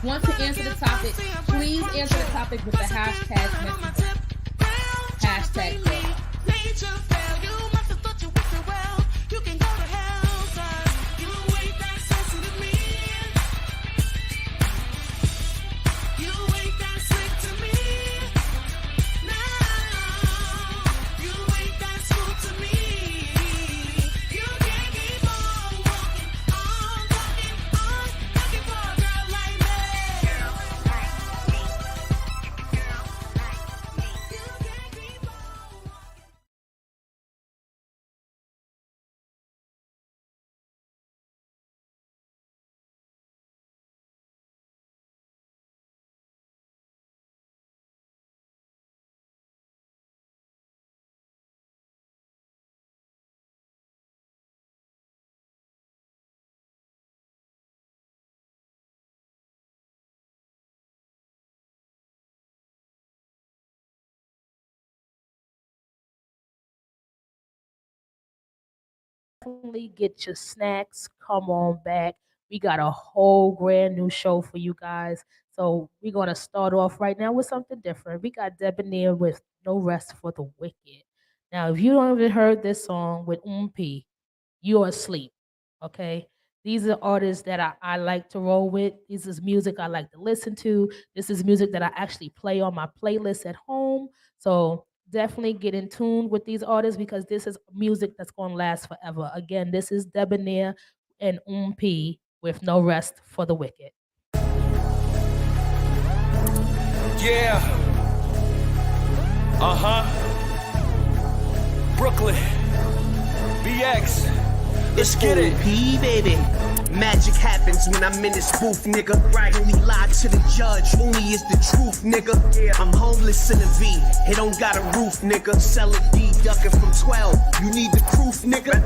want to answer the topic, please answer the topic with the hashtag message. Hashtag girl. Definitely get your snacks. Come on back. We got a whole brand new show for you guys. So we're gonna start off right now with something different. We got Debonair with No Rest for the Wicked. Now, if you don't even heard this song with P, you're asleep. Okay. These are artists that I like to roll with. This is music I like to listen to. This is music that I actually play on my playlist at home. So definitely get in tune with these artists because this is music that's going to last forever. Again, this is Debonair and P with No Rest for the Wicked. Yeah. Brooklyn. BX. Let's get it. P, baby. Magic happens when I'm in this booth, nigga. Right. Only lie to the judge, only is the truth, nigga. Yeah. I'm homeless in a V, it don't got a roof, nigga. Selling D, ducking from 12. You need the proof, nigga.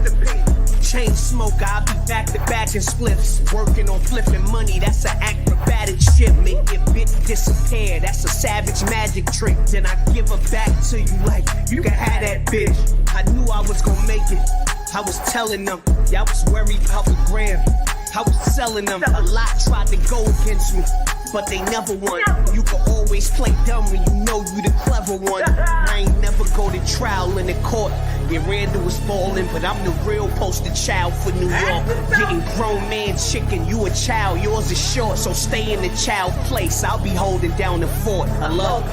Chain smoker, I'll be back to back in spliffs. Working on flipping money, that's an acrobatic shit. Make your bitch disappear, that's a savage magic trick. Then I give her back to you like, you can have that bitch. I knew I was gonna make it. I was telling them, y'all was worried about the gram. I was selling them, a lot tried to go against me, but they never won. You can always play dumb when you know you the clever one. I ain't never go to trial in the court. Yeah, Randall was ballin', but I'm the real poster child for New York. Getting grown man chicken, you a child, yours is short, so stay in the child place. I'll be holding down the fort. Hello?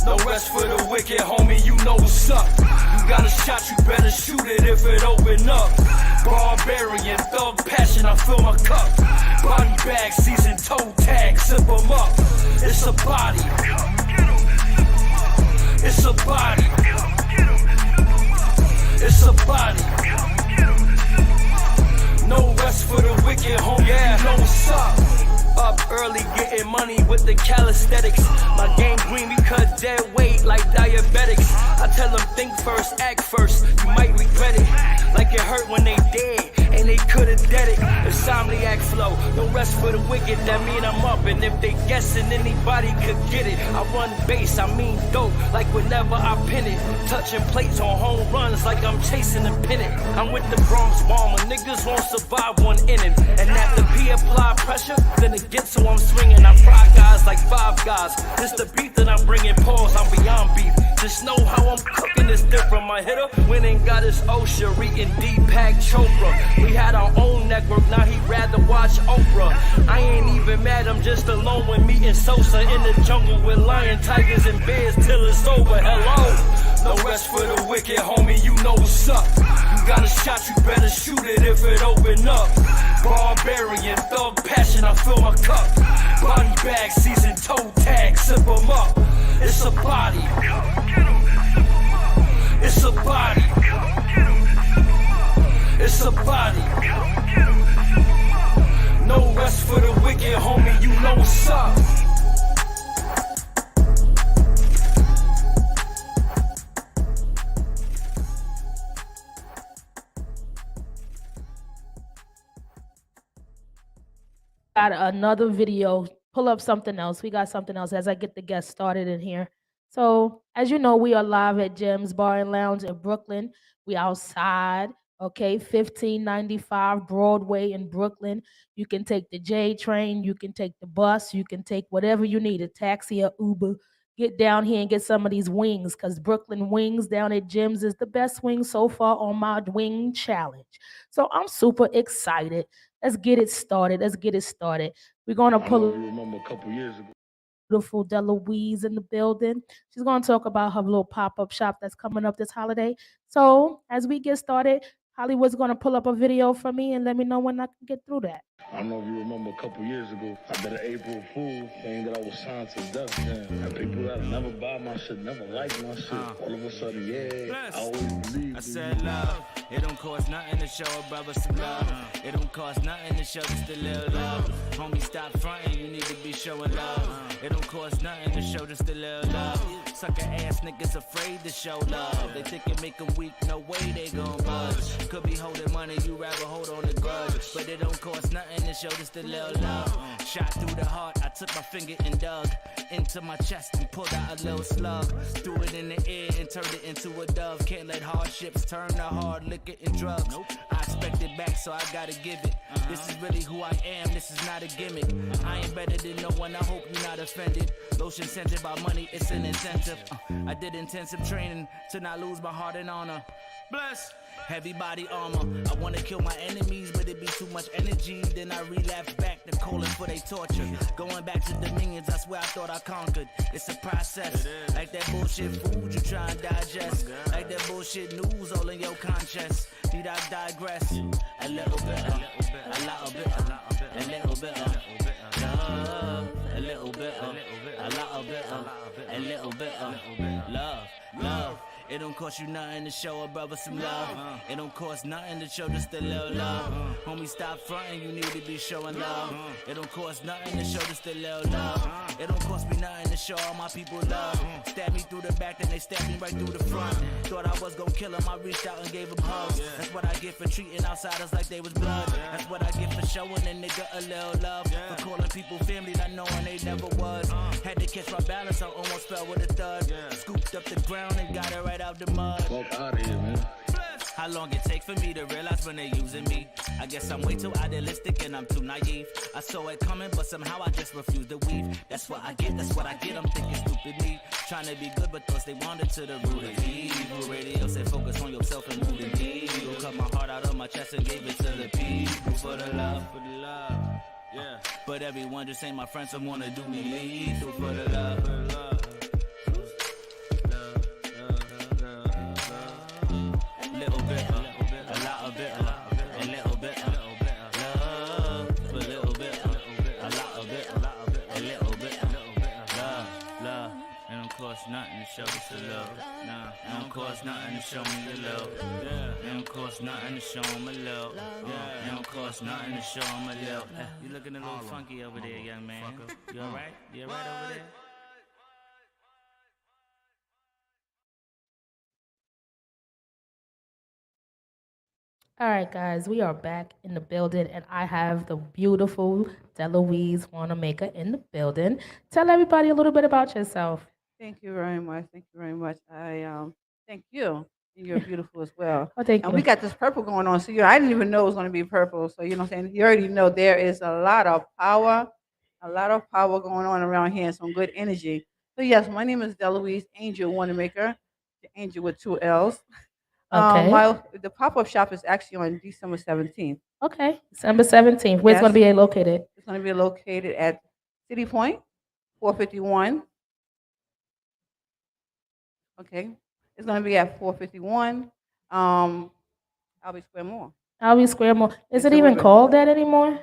No rest for the wicked, homie, you know what's up. You got a shot, you better shoot it if it open up. Barbarian, thug passion, I fill my cup. Body bag, season toe tag, sip 'em up. It's a body. It's a body. It's a body. No rest for the wicked, homie, you know what's up. Up early, getting money with the calisthenics. My game green, we cut dead weight like diabetics. I tell them think first, act first, you might regret it. Like it hurt when they dead, and they could've dead it. Insomniac flow, no rest for the wicked, that mean I'm up. And if they guessing anybody could get it, I run bass, I mean dope, like whenever I pin it. Touching plates on home runs like I'm chasing a pennant. I'm with the Bronx bomber, niggas won't survive one inning. And after P apply pressure, then it gets so I'm swinging. I fry guys like Five Guys. This the beat that I'm bringing, pause, I'm beyond beef. Just know how I'm cooking is different. My hitter went and got his OSHA, eating Deepak Chopra. We had our own network, now he'd rather watch Oprah. I ain't even mad, I'm just alone with me and Sosa in the jungle with lion, tigers, and bears till it's over. Hello, no rest for the wicked, homie, you know what's up. You got a shot, you better shoot it if it open up. Barbarian, thug passion, I fill my cup. Body bag, season toe tag, sip 'em up. It's a body. It's a body. It's a body. No rest for the wicked, homie, you know what's up. Got another video. Pull up something else. We got something else as I get the guests started in here. So, as you know, we are live at Jim's Bar and Lounge in Brooklyn. We outside. Okay, 1595 Broadway in Brooklyn. You can take the J train, you can take the bus, you can take whatever you need, a taxi or Uber. Get down here and get some of these wings because Brooklyn Wings down at Jim's is the best wing so far on my wing challenge. So I'm super excited. Let's get it started. Let's get it started. We're going to I don't know pull if you remember a couple years ago. beautiful Delloise in the building. She's going to talk about her little pop up shop that's coming up this holiday. So, as we get started, Hollywood's going to pull up a video for me and let me know when I can get through that. I don't know if you remember a couple years ago. I did an April Fool thing that I was signed to Def Jam. And people that never buy my shit, never like my shit. All of a sudden, yeah, I always believed. I said love, it don't cost nothing to show a brother some love. It don't cost nothing to show just a little love. Homie, stop frontin', you need to be showing love. It don't cost nothing to show just a little love. Sucker ass niggas afraid to show love. They think it make them weak, no way they gon' budge. Could be holding money, you rather hold on to grudge. But it don't cost nothing to show just a little love. Shot through the heart, I took my finger and dug into my chest and pulled out a little slug. Threw it in the air and turned it into a dove. Can't let hardships turn to hard liquor and drugs. I expect it back, so I gotta give it. This is really who I am, this is not a gimmick. I ain't better than no one, I hope you're not offended. Lotion scented by money, it's an incentive. I did intensive training to not lose my heart and honor. Bless. Heavy body armor. I wanna kill my enemies, but it be too much energy. Then I relapse back to calling for they torture. Going back to dominions, I swear I thought I conquered. It's a process. Like that bullshit food you try and digest. Like that bullshit news all in your conscience. Need I digress? A little bit, a little bit, a little bit, love. A little bit, a little bit, a little bit, love, love. It don't cost you nothing to show a brother some love. It don't cost nothing to show just a little love. Homie, stop frontin', you need to be showing love. It don't cost nothing to show just a little love. It don't cost me nothing to show all my people love. Stab me through the back, then they stab me right through the front. Thought I was gon' kill him, I reached out and gave him hugs. That's what I get for treating outsiders like they was blood. That's what I get for showing a nigga a little love. For calling people family, not knowing they never was. Had to catch my balance, I almost fell with a thud. Scooped up the ground and got it right out the mud. Fuck out of here, man. How long it take for me to realize when they using me? I guess I'm way too idealistic and I'm too naive. I saw it coming, but somehow I just refuse to weave. That's what I get, that's what I get. I'm thinking stupid me. Trying to be good, but thoughts they wandered to the root of evil. Radio said focus on yourself and move the needle. Cut my heart out of my chest and gave it to the people. For the love, for the love. Yeah. But everyone just ain't my friends, some wanna do me lethal. For the love, for the love. Nothing to show us the love. Nah, it don't cost nothing to show me the love. Yeah, it don't cost nothing to show him a love. Yeah, it don't cost nothing to show him a love. You looking a little funky over there, young man. You alright? You alright over there? All right, guys, we are back in the building, and I have the beautiful Delloise Wannamaker in the building. Tell everybody a little bit about yourself. Thank you very much. Thank you very much. I thank you. And you're beautiful as well. Oh, thank And you. we got this purple going on. So I didn't even know it was going to be purple. So you know what I'm saying? You already know there is a lot of power going on around here and some good energy. So yes, my name is Delloise Angel Wannamaker, the angel with 2 L's. Okay. The pop-up shop is actually on December 17th. Okay, December 17th. Where's it going to be located? It's going to be located at City Point, 451. Okay. It's going to be at 451 Albee Square Mall. Albee Square Mall. Is It's it a even little bit- called that anymore?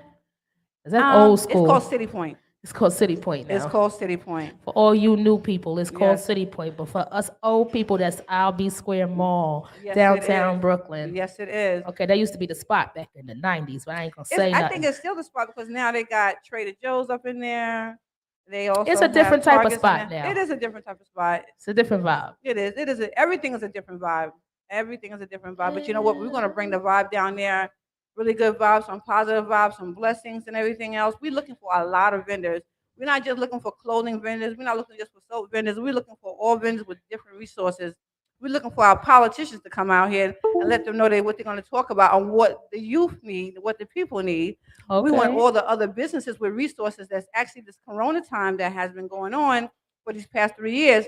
Is that old school? It's called City Point. It's called City Point now. It's called City Point. For all you new people, it's called Yes. City Point. But for us old people, that's Albee Square Mall, Yes, it downtown is. Brooklyn. Yes, it is. Okay, that used to be the spot back in the 90s, but I ain't going to say I nothing. think it's still the spot because now they got Trader Joe's up in there. They also It's a have different type of Targets in spot there. now. It is a different type of spot. It's a different vibe. It is. It is. Everything is a different vibe. Everything is a different vibe. But you know what? We're going to bring the vibe down there. Really good vibes, some positive vibes, some blessings and everything else. We're looking for a lot of vendors. We're not just looking for clothing vendors. We're not looking just for soap vendors. We're looking for all vendors with different resources We're looking for our politicians to come out here and let them know what they're going to talk about and what the youth need, what the people need. We want Okay. all the other businesses with resources that's actually this corona time that has been going on for these past 3 years,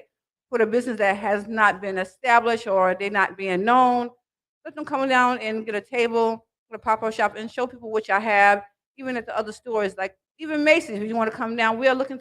for the business that has not been established or they're not being known. Let them come down and get a table, get a pop-up shop, and show people what y'all have, even at the other stores, like even Macy's. If you want to come down, we're looking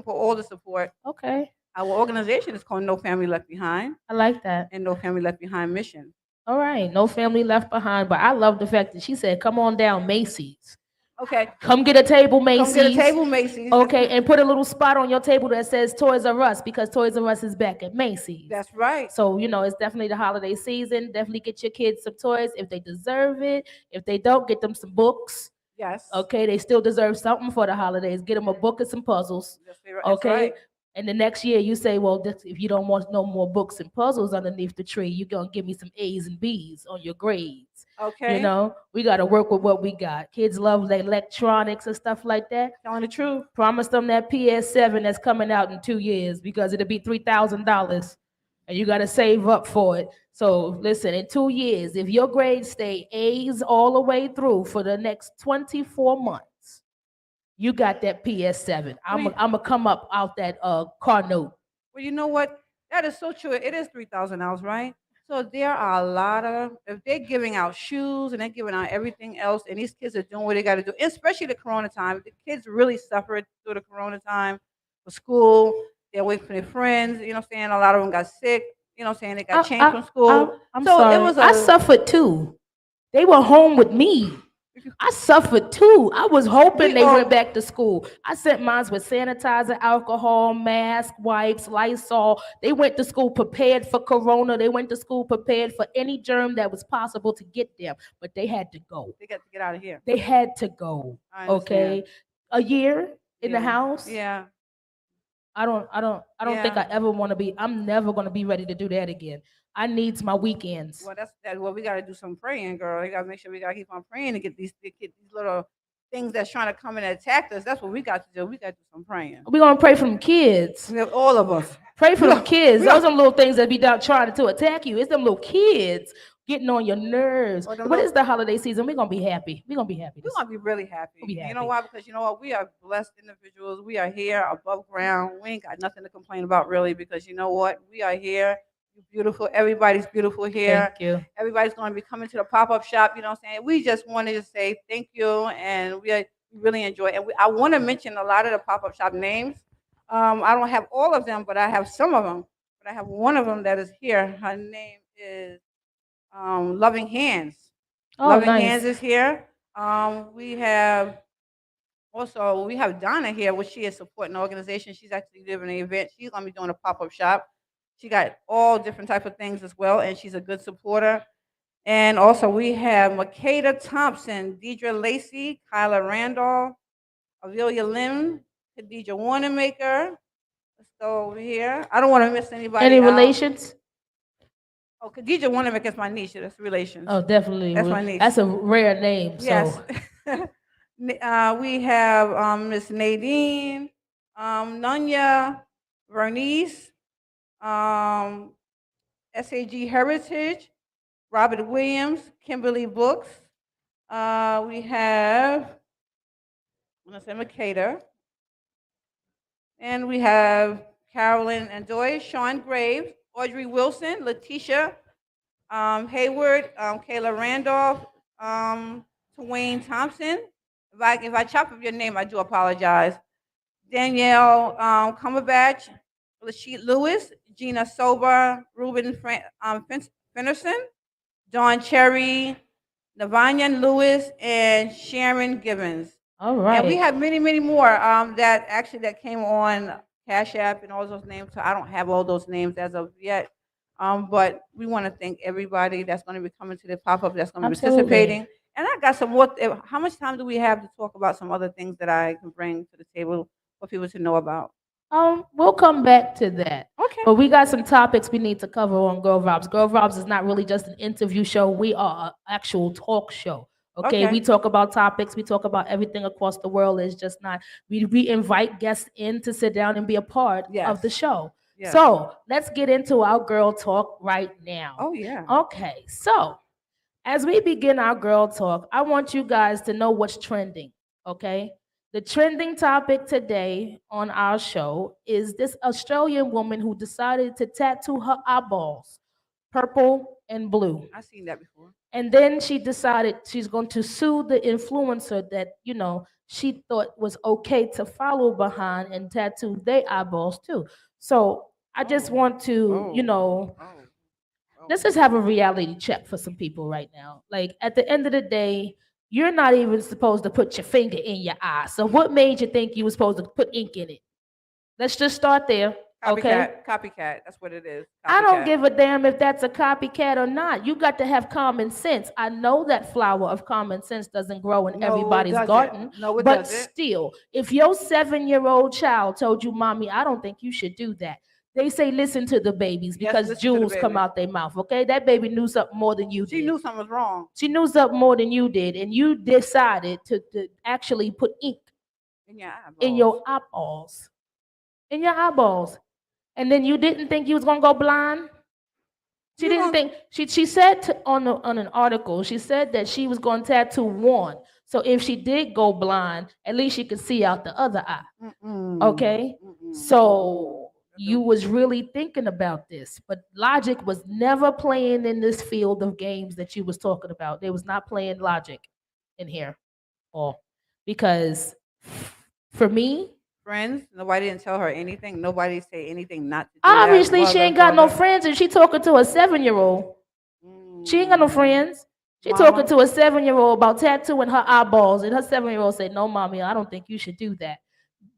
for all the support. Okay. Our organization is called No Family Left Behind I like that. and No Family Left Behind Mission. All right. No family left behind. But I love the fact that she said, come on down, Macy's. Okay, Come get a table, come Macy's. get a table, Macy's. Okay, and put a little spot on your table that says Toys R Us because Toys R Us is back at Macy's. That's right. So, it's definitely the holiday season. Definitely get your kids some toys if they deserve it. If they don't, get them some books. Yes. Okay, they still deserve something for the holidays. Get them a book and some puzzles. That's right. Okay. And the next year you say, well, if you don't want no more books and puzzles underneath the tree, you're going to give me some A's and B's on your grades. Okay. We got to work with what we got. Kids love the electronics and stuff like that. Telling the truth. Promise them that PS7 that's coming out in 2 years because it'll be $3,000 and you got to save up for it. So listen, in 2 years, if your grades stay A's all the way through for the next 24 months, you got that PS7. I'm gonna come up out that car note. Well, you know what? That is so true. It is $3,000, right? So there are a lot of, if they're giving out shoes and they're giving out everything else, and these kids are doing what they got to do, especially the corona time. The kids really suffered through the corona time for school. They're away from their friends. You know what I'm saying? A lot of them got sick. You know what I'm saying? They got changed from school. I'm So sorry. it was I suffered too. They were home with me. I suffered too. I was hoping they went back to school. I sent mine with sanitizer, alcohol, mask, wipes, Lysol. They went to school prepared for corona. They went to school prepared for any germ that was possible to get them. But they had to go. They got to get out of here. They had to go. I understand. Okay. A year in the house. Yeah. I don't think I ever want to be. I'm never going to be ready to do that again. I needs my weekends. Well, that's that. Well, we got to do some praying, girl. We got to make sure we got to keep on praying to get these little things that's trying to come and attack us. That's what we got to do. We got to do some praying. We're going to pray for them kids. All of us. Pray for them kids. Those are them little things that be down trying to attack you. It's them little kids getting on your nerves. But it's the holiday season. We're going to be happy. We're going to be happy. We're going to be really happy. We'll be happy. You know why? Because you know what? We are blessed individuals. We are here above ground. We ain't got nothing to complain about really because you know what? We are here. You're beautiful. Everybody's beautiful here. Thank you. Everybody's going to be coming to the pop-up shop. You know what I'm saying? We just wanted to say thank you, and we really enjoy it. And I want to mention a lot of the pop-up shop names. I don't have all of them, but I have some of them. But I have one of them that is here. Her name is Loving Hands. Oh, Loving nice. Hands is here. We have Donna here, which she is supporting the organization. She's actually doing an event. She's going to be doing a pop-up shop. She got all different type of things as well, and she's a good supporter. And also we have Makeda Thompson, Deidre Lacey, Kyla Randolph, Avilia Lim, Khadija Wannamaker. Let's go over here. I don't want to miss anybody. Any out. relations? Oh, Khadija Wannamaker is my niece. That's relations. Oh, definitely. That's my niece. That's a rare name. Yes. So. We have Miss Nadine, Nunya, Vernice, SAG Heritage, Robert Williams, Kimberly Books. We have, Makeda. And we have Carolyn and Doy, Sean Graves, Audrey Wilson, Letitia Hayward, Kayla Randolph, Twain Thompson. If I chop up your name, I do apologize. Danielle Cumberbatch, Lashit Lewis, Gina Sober, Ruben Finnerson, Dawn Cherry, Navanyan Lewis, and Sharon Gibbons. All right. And we have many, many more that came on Cash App and all those names. So I don't have all those names as of yet. But we want to thank everybody that's going to be coming to the pop-up, that's going to be participating. And I got some more. How much time do we have to talk about some other things that I can bring to the table for people to know about? We'll come back to that. Okay. But we got some topics we need to cover on Girl Vibes. Girl Vibes is not really just an interview show. We are an actual talk show. Okay, we talk about topics. We talk about everything across the world. It's just not. We invite guests in to sit down and be a part of the show. Yes. So let's get into our girl talk right now. Oh yeah. Okay, so as we begin our girl talk, I want you guys to know what's trending. Okay, the trending topic today on our show is this Australian woman who decided to tattoo her eyeballs purple and blue. I've seen that before. And then she decided she's going to sue the influencer that, she thought was okay to follow behind and tattoo their eyeballs too. So I just Oh. want to, Oh. Oh. Oh. let's just have a reality check for some people right now. Like at the end of the day, you're not even supposed to put your finger in your eye. So what made you think you were supposed to put ink in it? Let's just start there. Okay. Copycat. Copycat. That's what it is. I don't Copycat. give a damn if that's a copycat or not. You got to have common sense. I know that flower of common sense doesn't grow in No, it everybody's doesn't. garden, No, it but doesn't. still, if your 7-year-old child told you, "Mommy, I don't think you should do that," they say, "Listen to the babies Yes, because listen to the jewels come babies. out their mouth." Okay, that baby knew something more than you She did. knew something was wrong She knew something more than you did, and you decided to actually put ink in your in eyeballs. your eyeballs, in your eyeballs, and then you didn't think you was gonna go blind. She You didn't don't. think she said on an article, she said that she was going to tattoo one. So if she did go blind, at least she could see out the other eye. Mm-mm. Okay? Mm-mm. So Mm-mm. you was really thinking about this, but logic was never playing in this field of games that you was talking about. They was not playing logic in here, all because for me, Friends. Nobody didn't tell her anything. Nobody say anything not to do that. obviously she Mother, ain't got no brother. friends, and she talking to a 7-year-old. She ain't got no Mm. friends. She talking Mama. to a 7-year-old about tattooing her eyeballs, and her 7-year-old said, "No, mommy, I don't think you should do that."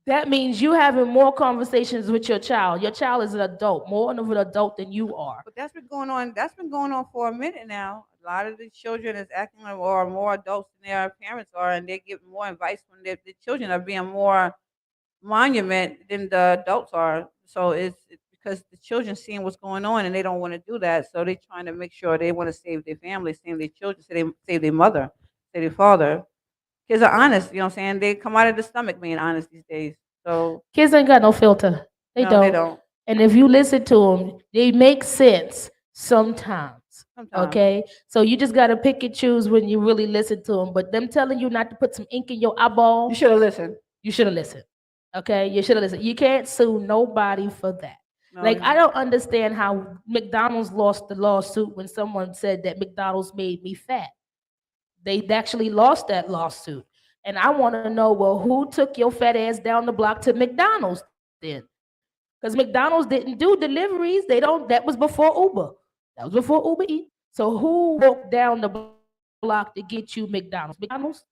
That means you having more conversations with your child. Your child is an adult, more of an adult than you are. But that's been going on. That's been going on for a minute now. A lot of the children is acting like or more adults than their parents are, and they get more advice when the children are being more monument than the adults are. So it's because the children seeing what's going on and they don't want to do that. So they're trying to make sure they want to save their family, save their children, save their mother, save their father. Kids are honest, you know what I'm saying? They come out of the stomach being honest these days. So Kids ain't got no filter. They no, they don't. don't. And if you listen to them, they make sense sometimes. Sometimes. Okay, so you just gotta pick and choose when you really listen to them. But them telling you not to put some ink in your eyeball, You should have listened. you should have listened. Okay, you should have listened. You can't sue nobody for that. No, Like I don't understand how McDonald's lost the lawsuit when someone said that McDonald's made me fat. They actually lost that lawsuit. And I want to know, well, who took your fat ass down the block to McDonald's then? Because McDonald's didn't do deliveries. They don't, that was before Uber. That was before Uber Eats. So who walked down the block to get you McDonald's? McDonald's?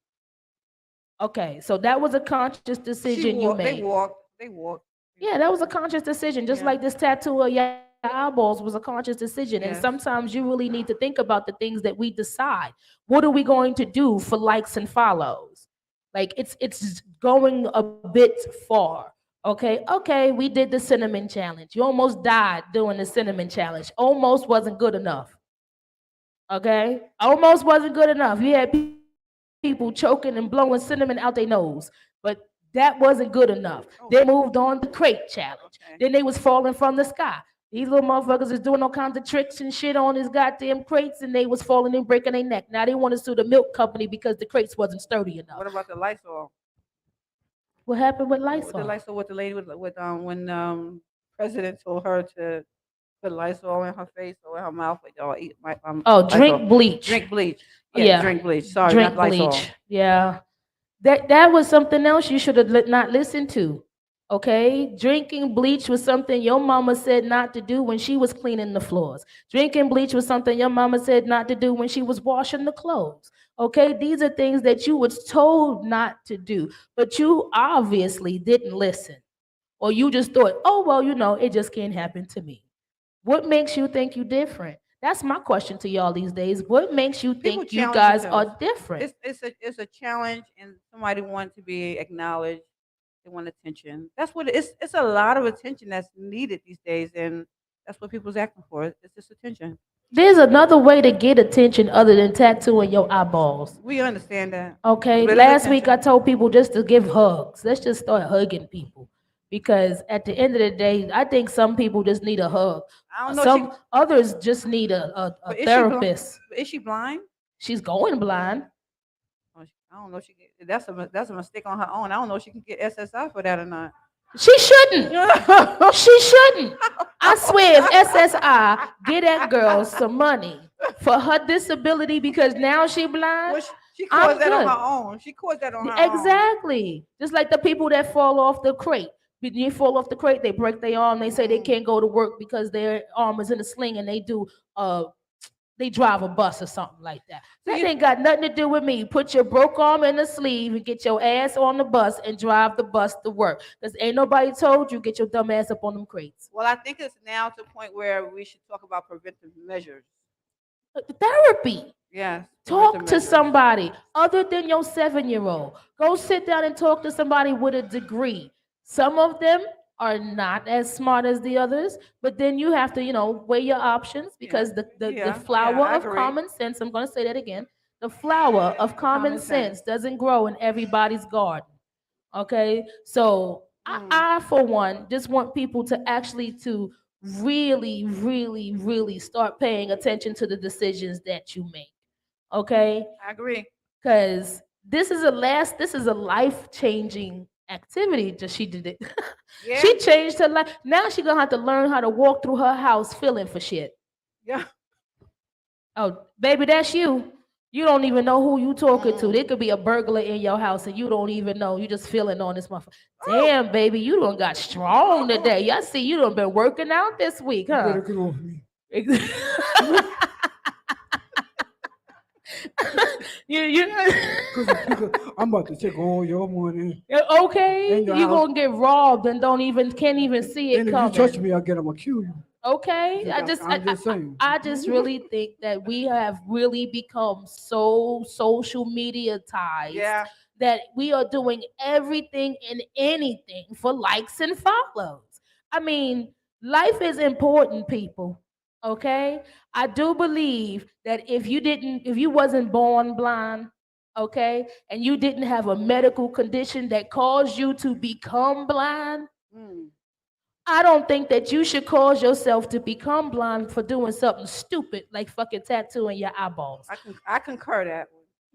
Okay, so that was a conscious decision you They made. walked. They walked. Yeah, that was a conscious decision. Just Yeah. like this tattoo of your eyeballs was a conscious decision. And Yes. sometimes you really need to think about the things that we decide. What are we going to do for likes and follows? Like it's going a bit far. Okay, we did the cinnamon challenge. You almost died doing the cinnamon challenge. Almost wasn't good enough. Okay, almost wasn't good enough. You had people choking and blowing cinnamon out their nose, but that wasn't good enough. They moved on to crate challenge. Then Okay. they was falling from the sky. These little motherfuckers is doing all kinds of tricks and shit on his goddamn crates, and they was falling and breaking their neck. Now they want to sue the milk company because the crates wasn't sturdy enough. What about the Lysol? What happened with The Lysol? Lysol with the lady with when president told her to put Lysol in her face or in her mouth or eat my Oh, Lysol. drink bleach. Drink bleach. Yeah, Yeah. drink bleach. Sorry, Drink not Lysol. bleach. Yeah. That was something else you should have not listened to. Okay? Drinking bleach was something your mama said not to do when she was cleaning the floors. Drinking bleach was something your mama said not to do when she was washing the clothes. Okay? These are things that you was told not to do, but you obviously didn't listen. Or you just thought, "Oh, well, it just can't happen to me." What makes you think you different? That's my question to y'all these days. What makes you People think you challenge guys themselves. are different? It's a challenge, and somebody wants to be acknowledged. They want attention. That's what it is. It's a lot of attention that's needed these days, and that's what people's acting for. It's just attention. There's another way to get attention other than tattooing your eyeballs. We understand that. Okay, But it's last week I attention. told people just to give hugs. Let's just start hugging people. because at the end of the day, I think some people just need a hug. I don't know. She, Some others just need a but is she blind? therapist. Is she blind? She's going blind. I don't know. She that's a mistake on her own. I don't know if she can get SSI for that or not. She shouldn't. She shouldn't. I swear, if SSI get that girl some money for her disability because now she blind, Well, she I'm caused that on good. her own. She caused that on her own. Exactly. Just like the people that fall off the crate. When you fall off the crate, they break their arm. They say they can't go to work because their arm is in a sling, and they drive a bus or something like that. That ain't got nothing to do with me. Put your broke arm in the sleeve and get your ass on the bus and drive the bus to work. Because ain't nobody told you get your dumb ass up on them crates. Well, I think it's now to the point where we should talk about preventive measures. Therapy. Yes. Talk preventive to measures. somebody other than your 7-year-old. Go sit down and talk to somebody with a degree. Some of them are not as smart as the others, but then you have to, weigh your options because the flower I of agree. common sense, I'm going to say that again, the flower of common sense doesn't grow in everybody's garden. Okay? So I, for one, just want people to actually to really, really, really start paying attention to the decisions that you make. Okay? I agree. Because this is a life-changing activity that she did it. Yeah. She changed her life. Now she gonna have to learn how to walk through her house feeling for shit. Yeah. Oh, baby, that's you. You don't even know who you talking to. There could be a burglar in your house and you don't even know. You just feeling on this motherfucker. Damn, baby, you done got strong today. I see you done been working out this week, You huh? better get off me. you Because I'm about to take all your money. okay? In your You house. gonna get robbed and can't even see it And if you coming. touch me, I'm going to kill you. Okay, I'm just saying. I just really think that we have really become so social media ties Yeah. that we are doing everything and anything for likes and follows. I mean, life is important, people. Okay, I do believe that if you wasn't born blind, okay, and you didn't have a medical condition that caused you to become blind, Mm. I don't think that you should cause yourself to become blind for doing something stupid like fucking tattooing your eyeballs. I concur that.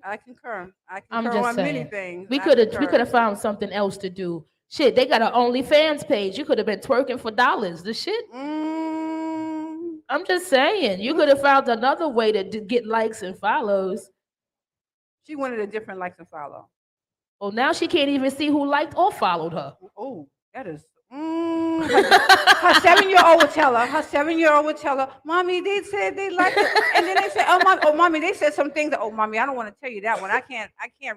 I concur. I I'm concur just on many saying. things. We I could concur. have found something else to do. Shit, they got an OnlyFans page. You could have been twerking for dollars. The shit. Mm. I'm just saying. You could have found another way to get likes and follows. She wanted a different likes and follow. Well, now she can't even see who liked or followed her. Oh, that is. Her 7-year-old would tell her. Her 7-year-old would tell her, "Mommy, they said they liked it," and then they say, mommy, they said some things. Oh, mommy, I don't want to tell you that one. I can't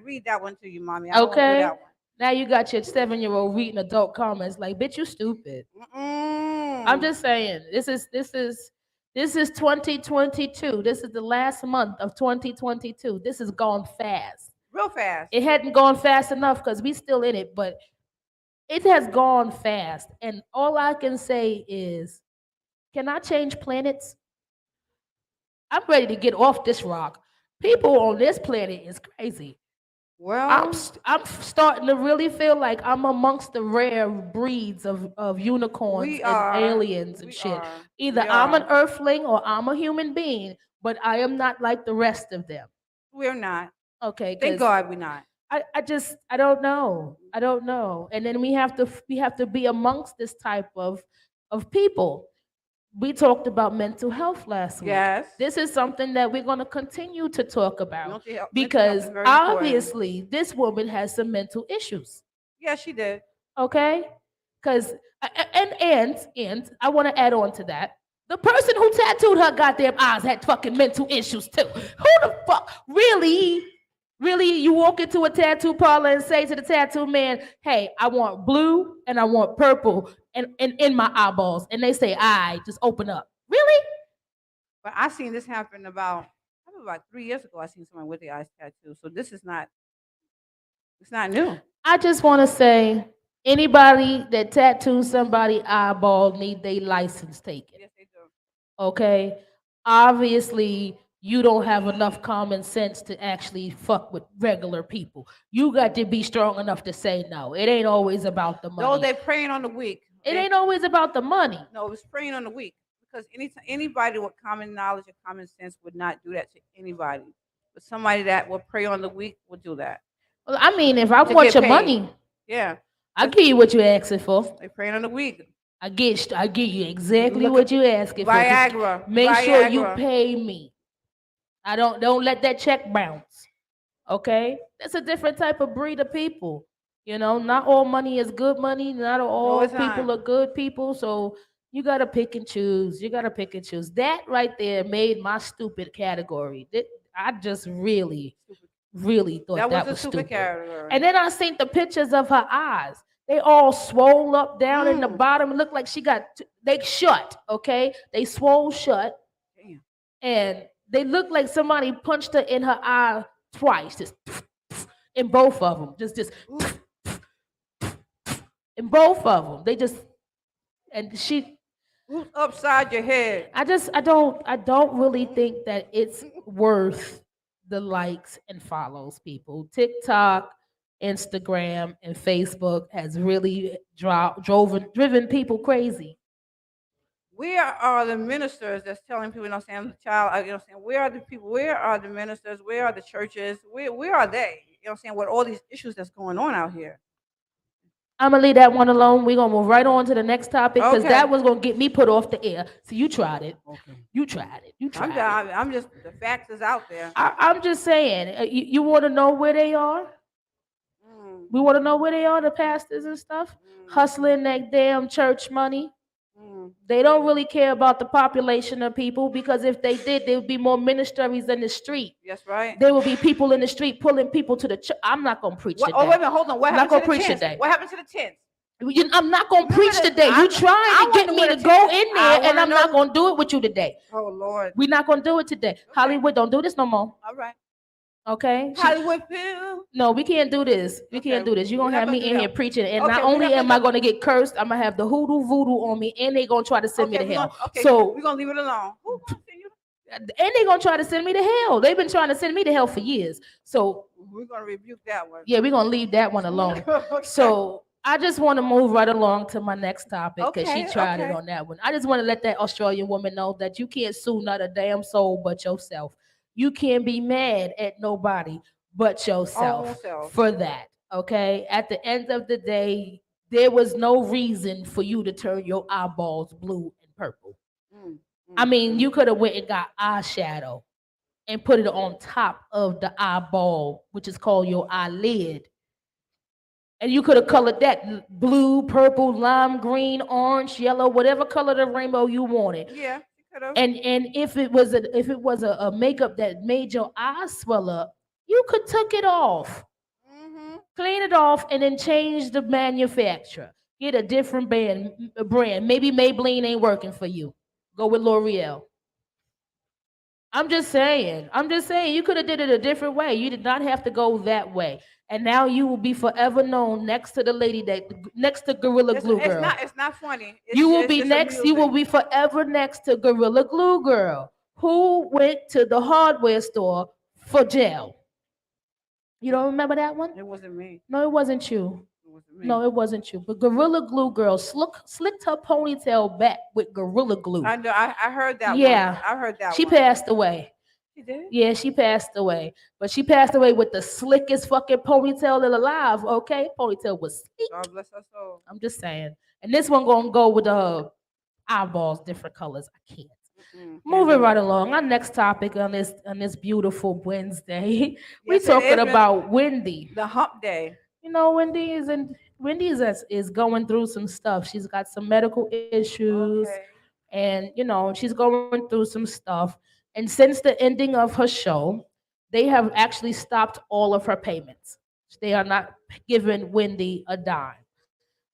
read that one to you, mommy. I don't want to do Okay. that one. Now you got your 7-year-old reading adult comments like, "Bitch, you stupid." I'm just saying. This is 2022. This is the last month of 2022. This has gone fast. Real fast. It hadn't gone fast enough because we still in it, but it has gone fast. And all I can say is, can I change planets? I'm ready to get off this rock. People on this planet is crazy. Well, I'm starting to really feel like I'm amongst the rare breeds of unicorns we and are. aliens and We shit. are. Either We I'm an are. earthling or I'm a human being, but I am not like the rest of them. We're not. Okay, Thank 'cause God we're not. I don't know. I don't know. And then we have to be amongst this type of people. We talked about mental health last week. Yes. This is something that we're going to continue to talk about Mental health because is very important. obviously this woman has some mental issues. Yeah, she did. Okay? Because and I want to add on to that. The person who tattooed her goddamn eyes had fucking mental issues too. Who the fuck really? Really, you walk into a tattoo parlor and say to the tattoo man, "Hey, I want blue and I want purple and in my eyeballs," and they say, "I just open up." Really? But I seen this happen probably about 3 years ago. I seen someone with the eyes tattoo. So this is not. It's not new. I just want to say, anybody that tattoos somebody eyeball need their license taken. Yes, they do. Okay? Obviously, you don't have enough common sense to actually fuck with regular people. You got to be strong enough to say no. It ain't always about the Though money. they're preying on the weak. It ain't always about the money. No, it's preying on the weak because anybody with common knowledge and common sense would not do that to anybody. But somebody that will prey on the weak would do that Well, I mean, if I to want get your paid. money, Yeah, I give you what you're asking for. they preying on the weak. I give you exactly Look what at you're asking for. Just Viagra. make sure you Viagra. pay me. I don't let that check bounce. Okay? That's a different type of breed of people. Not all money is good money. Not No, all it's people not. are good people. So you gotta pick and choose. You gotta pick and choose. That right there made my stupid category. I just really, really thought That was that a was super stupid. category. And then I seen the pictures of her eyes. They all swole up down in the Mm. bottom. It looked like they shut, okay? They swole shut. Damn. And they looked like somebody punched her in her eye twice. Just in both of them. Just in both of them. They just and she Who's upside your head? I don't really think that it's worth the likes and follows, people. TikTok, Instagram, and Facebook has really driven people crazy. We are the ministers that's telling people, child, where are the people? Where are the ministers? Where are the churches? Where are they? With all these issues that's going on out here. I'm gonna leave that one alone. We're gonna move right on to the next topic because Okay. that was gonna get me put off the air. So you tried it. Okay. You tried it. You tried it. I'm just the facts is out there. I'm just saying. You want to know where they are? Mm, We want to know where they are, the pastors and stuff, hustling that damn church money. mm. They don't really care about the population of people because if they did, there would be more ministries in the street. Yes, right. There will be people in the street pulling people to the church. I'm not gonna preach What, today. oh wait a minute, hold on. What I'm not happened to gonna the preach tents? today. What happened to the tents? I'm not gonna preach that- today. You trying I to get wonder me where to the go tickets- in I there, and wanna I'm not know- gonna do it with you today. Oh Lord. We're not gonna do it today. Hollywood, don't do this no more. All right. Okay? Hollywood Bill. No, we can't do this. We Okay, can't do this. You're we're gonna not have gonna me do in that. here preaching, and Okay, not we're only not am gonna I do- gonna get cursed, I'm gonna have the hoodoo voodoo on me, and they gonna try to send me to hell. Okay, So we're gonna leave it alone. Who gonna send you? and they gonna try to send me to hell. They've been trying to send me to hell for years. So We're gonna rebuke that one. yeah, we're gonna leave that one alone. Okay. So I just want to move right along to my next topic because she Okay, tried it okay. on that one. I just want to let that Australian woman know that you can't sue not a damn soul but yourself. You can't be mad at nobody but yourself Own self. for that. Okay. At the end of the day, there was no reason for you to turn your eyeballs blue and purple. Mm, I mean, mm. you could have went and got eyeshadow and put it on top of the eyeball, which is called your eyelid. And you could have colored that blue, purple, lime green, orange, yellow, whatever color the rainbow you wanted. Yeah, you could have. And if it was a makeup that made your eyes swell up, you could took it off, Mm-hmm. clean it off, and then change the manufacturer. Get a different brand. Maybe Maybelline ain't working for you. Go with L'Oreal. I'm just saying. You could have did it a different way. You did not have to go that way. And now you will be forever known next to the lady next to Gorilla Glue Girl. It's not funny. You will be next. You will amusing. be forever next to Gorilla Glue Girl, who went to the hardware store for gel. You don't remember that one? It wasn't me. No, it wasn't you. It wasn't me. No, it wasn't you. But Gorilla Glue Girl slicked her ponytail back with Gorilla Glue. I know. I heard that. Yeah. one. I heard that. She one. passed away. She did. Yeah, she passed away. But she passed away with the slickest fucking ponytail alive, okay? Ponytail was sleek. God bless her soul. I'm just saying. And this one gonna go with the eyeballs, different colors. I can't. Mm, Moving right along. Our next topic on this beautiful Wednesday. We Yes, it talking is. about Wendy. The hump day. You know, Wendy is going through some stuff. She's got some medical issues. Okay. And she's going through some stuff, and since the ending of her show they have actually stopped all of her payments. They are not giving Wendy a dime.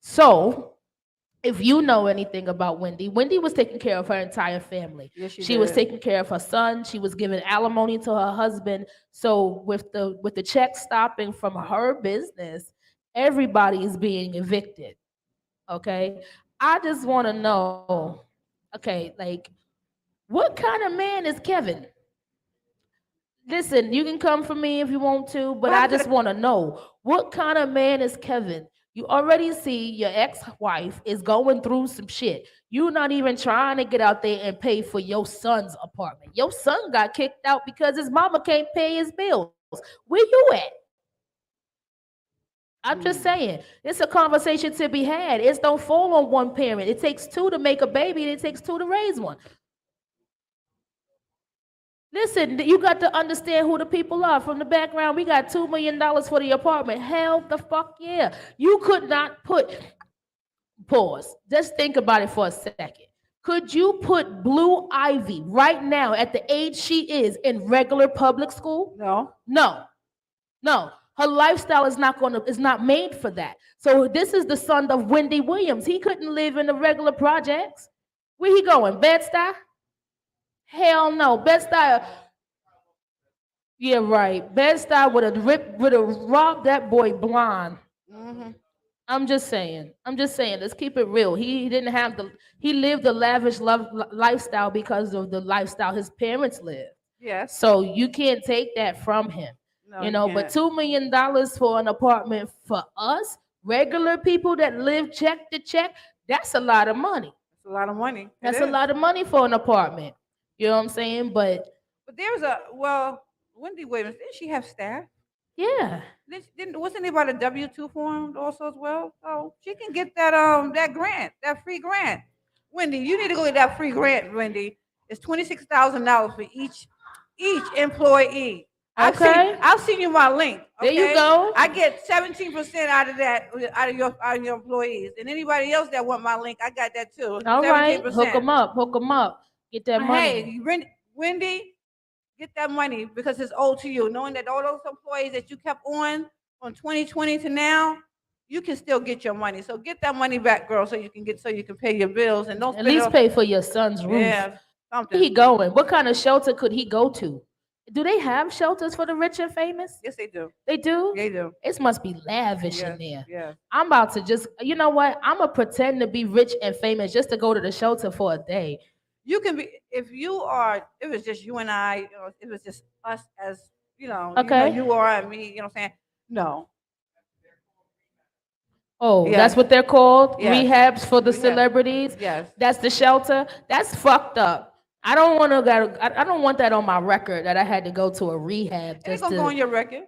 So if you know anything about Wendy was taking care of her entire family. Yes, She was did. taking care of her son. She was giving alimony to her husband. So with the check stopping from her business, everybody is being evicted. Okay, I just want to know. Okay, like, what kind of man is Kevin? Listen, you can come for me if you want to, but What I happened to just want to know what kind of man is Kevin? You already see your ex-wife is going through some shit. You're not even trying to get out there and pay for your son's apartment. Your son got kicked out because his mama can't pay his bills. Where you at? I'm just the? saying, it's a conversation to be had. It don't fall on one parent. It takes two to make a baby, and it takes two to raise one. Listen, you got to understand who the people are. From the background, we got $2 million for the apartment. Hell the fuck yeah. You could not put, pause. Just think about it for a second. Could you put Blue Ivy right now at the age she is in regular public school? No. No. No. Her lifestyle is not made for that. So this is the son of Wendy Williams. He couldn't live in the regular projects. Where he going? Bed-Stuy? Hell no. Bed-Stuy. Yeah, right. Bed-Stuy would have robbed that boy blind. Mm-hmm. I'm just saying. I'm just saying. Let's keep it real. He didn't have the. He lived a lavish lifestyle because of the lifestyle his parents lived. Yes. So you can't take that from him. No, You you know, but can't. $2 million for an apartment for us, regular people that live check to check, that's a lot of money. It's a lot of money. That's It a is. lot of money for an apartment. You know what I'm saying? But But there's Wendy Williams, didn't she have staff? yeah. Wasn't anybody a W-2 form also as well? So she can get that grant, that free grant. Wendy, you need to go get that free grant, Wendy. It's $26,000 for each employee. Okay. I'll send you my link. There you okay? go. I get 17% out of that, out of your employees. And anybody else that want my link, I got that too. All right. 17%. Hook them up. Hook them up. Get that money. Hey, Wendy, get that money because it's owed to you. Knowing that all those employees that you kept on from 2020 to now, you can still get your money. So get that money back, girl, so you can pay your bills and don't At spend it least on- pay for your son's roof. Yeah, Where something. he going? What kind of shelter could he go to? Do they have shelters for the rich and famous? Yes, they do. They do? They do. It must be lavish Yes, in there. yes. I'm about to just, you know what? I'm going to pretend to be rich and famous just to go to the shelter for a day. You can be if it's just you and I, if it's just us as Okay. you are and me, what I'm saying? No. Oh, Yes. that's what they're called? Yes. Rehabs for the Rehab. celebrities? Yes. That's the shelter? That's fucked up. I don't want to. I don't want that on my record that I had to go to a rehab It ain't just gonna go on to. your record.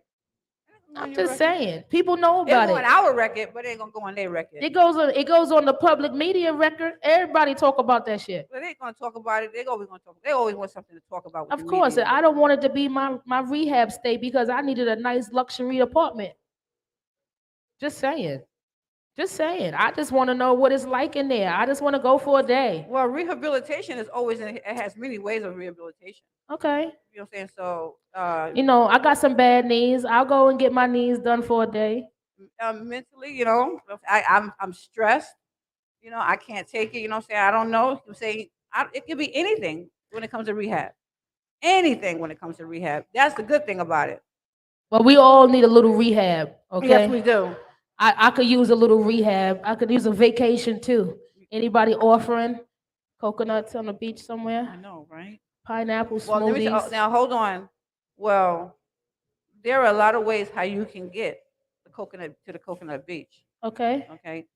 I'm just saying, people know It's about on it. our record, but it ain't gonna go on their record. It goes on. It goes on the public media record. Everybody talk about that shit. But they ain't gonna talk about it. They always gonna talk. They always want something to talk about. With Of the course, media. I don't want it to be my rehab stay because I needed a nice luxury apartment. Just saying. Just saying. I just want to know what it's like in there. I just want to go for a day. Well, rehabilitation is always it has many ways of rehabilitation. Okay. You know what I'm saying? So, You know, I got some bad knees. I'll go and get my knees done for a day. mentally, I'm stressed. I can't take it. You know what I'm saying? I don't know. You say it could be anything when it comes to rehab. Anything when it comes to rehab. That's the good thing about it. But we all need a little rehab. Okay. Yes, we do. I could use a little rehab. I could use a vacation too. Anybody offering coconuts on the beach I somewhere? know, right? Pineapple Well, let me smoothies. now hold on. Well, there are a lot of ways how you can get to the coconut beach. Okay. Okay.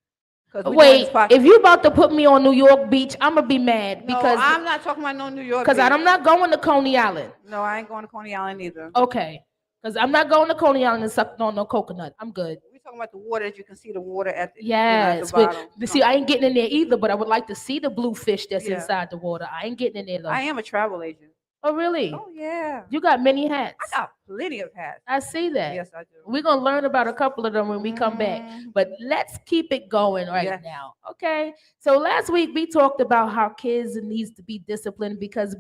Because Wait, if you about to put me on New York Beach, I'm gonna be mad no, because I'm not talking about no New York. because Beach. I'm not going to Coney Island. No, I ain't going to Coney Island either. Okay. Because I'm not going to Coney Island and sucking on no coconut. I'm good. We're talking about the water that you can see the water at the Yes. at the bottom. But see, I ain't getting in there either, but I would like to see the blue fish that's Yeah. inside the water. I ain't getting in there though. I am a travel agent. Oh, really? Oh yeah. You got many hats. I got plenty of hats. I see that. Yes, I do. We're going to learn about a couple of them when we come back. Mhm. But let's keep it going right Yes. now. Okay. So last week we talked about how kids needs to be disciplined because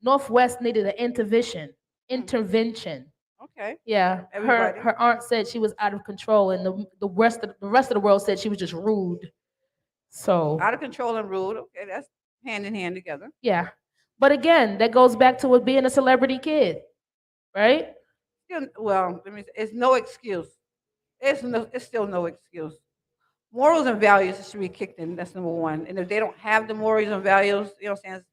Northwest needed an intervention. Okay. Yeah. Everybody. Her aunt said she was out of control and the rest of the world said she was just rude. So Out of control and rude. Okay, that's hand in hand together. yeah. But again, that goes back to it being a celebrity kid, right? Well, it's no excuse. It's still no excuse. Morals and values should be kicked in. That's number one. And if they don't have the morals and values, you know what I'm saying,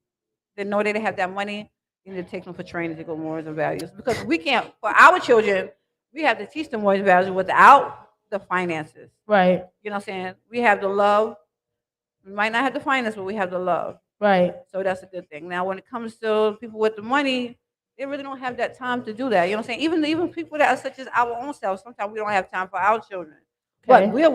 they know they didn't have that money. You need to take them for training to go morals and values because we can't for our children. We have to teach them morals and values without the finances. Right. You know what I'm saying? We have the love. We might not have the finance, but we have the love. Right. So that's a good thing. Now, when it comes to people with the money, they really don't have that time to do that. You know what I'm saying? Even people that are such as our own selves, sometimes we don't have time for our children. But Okay. we'll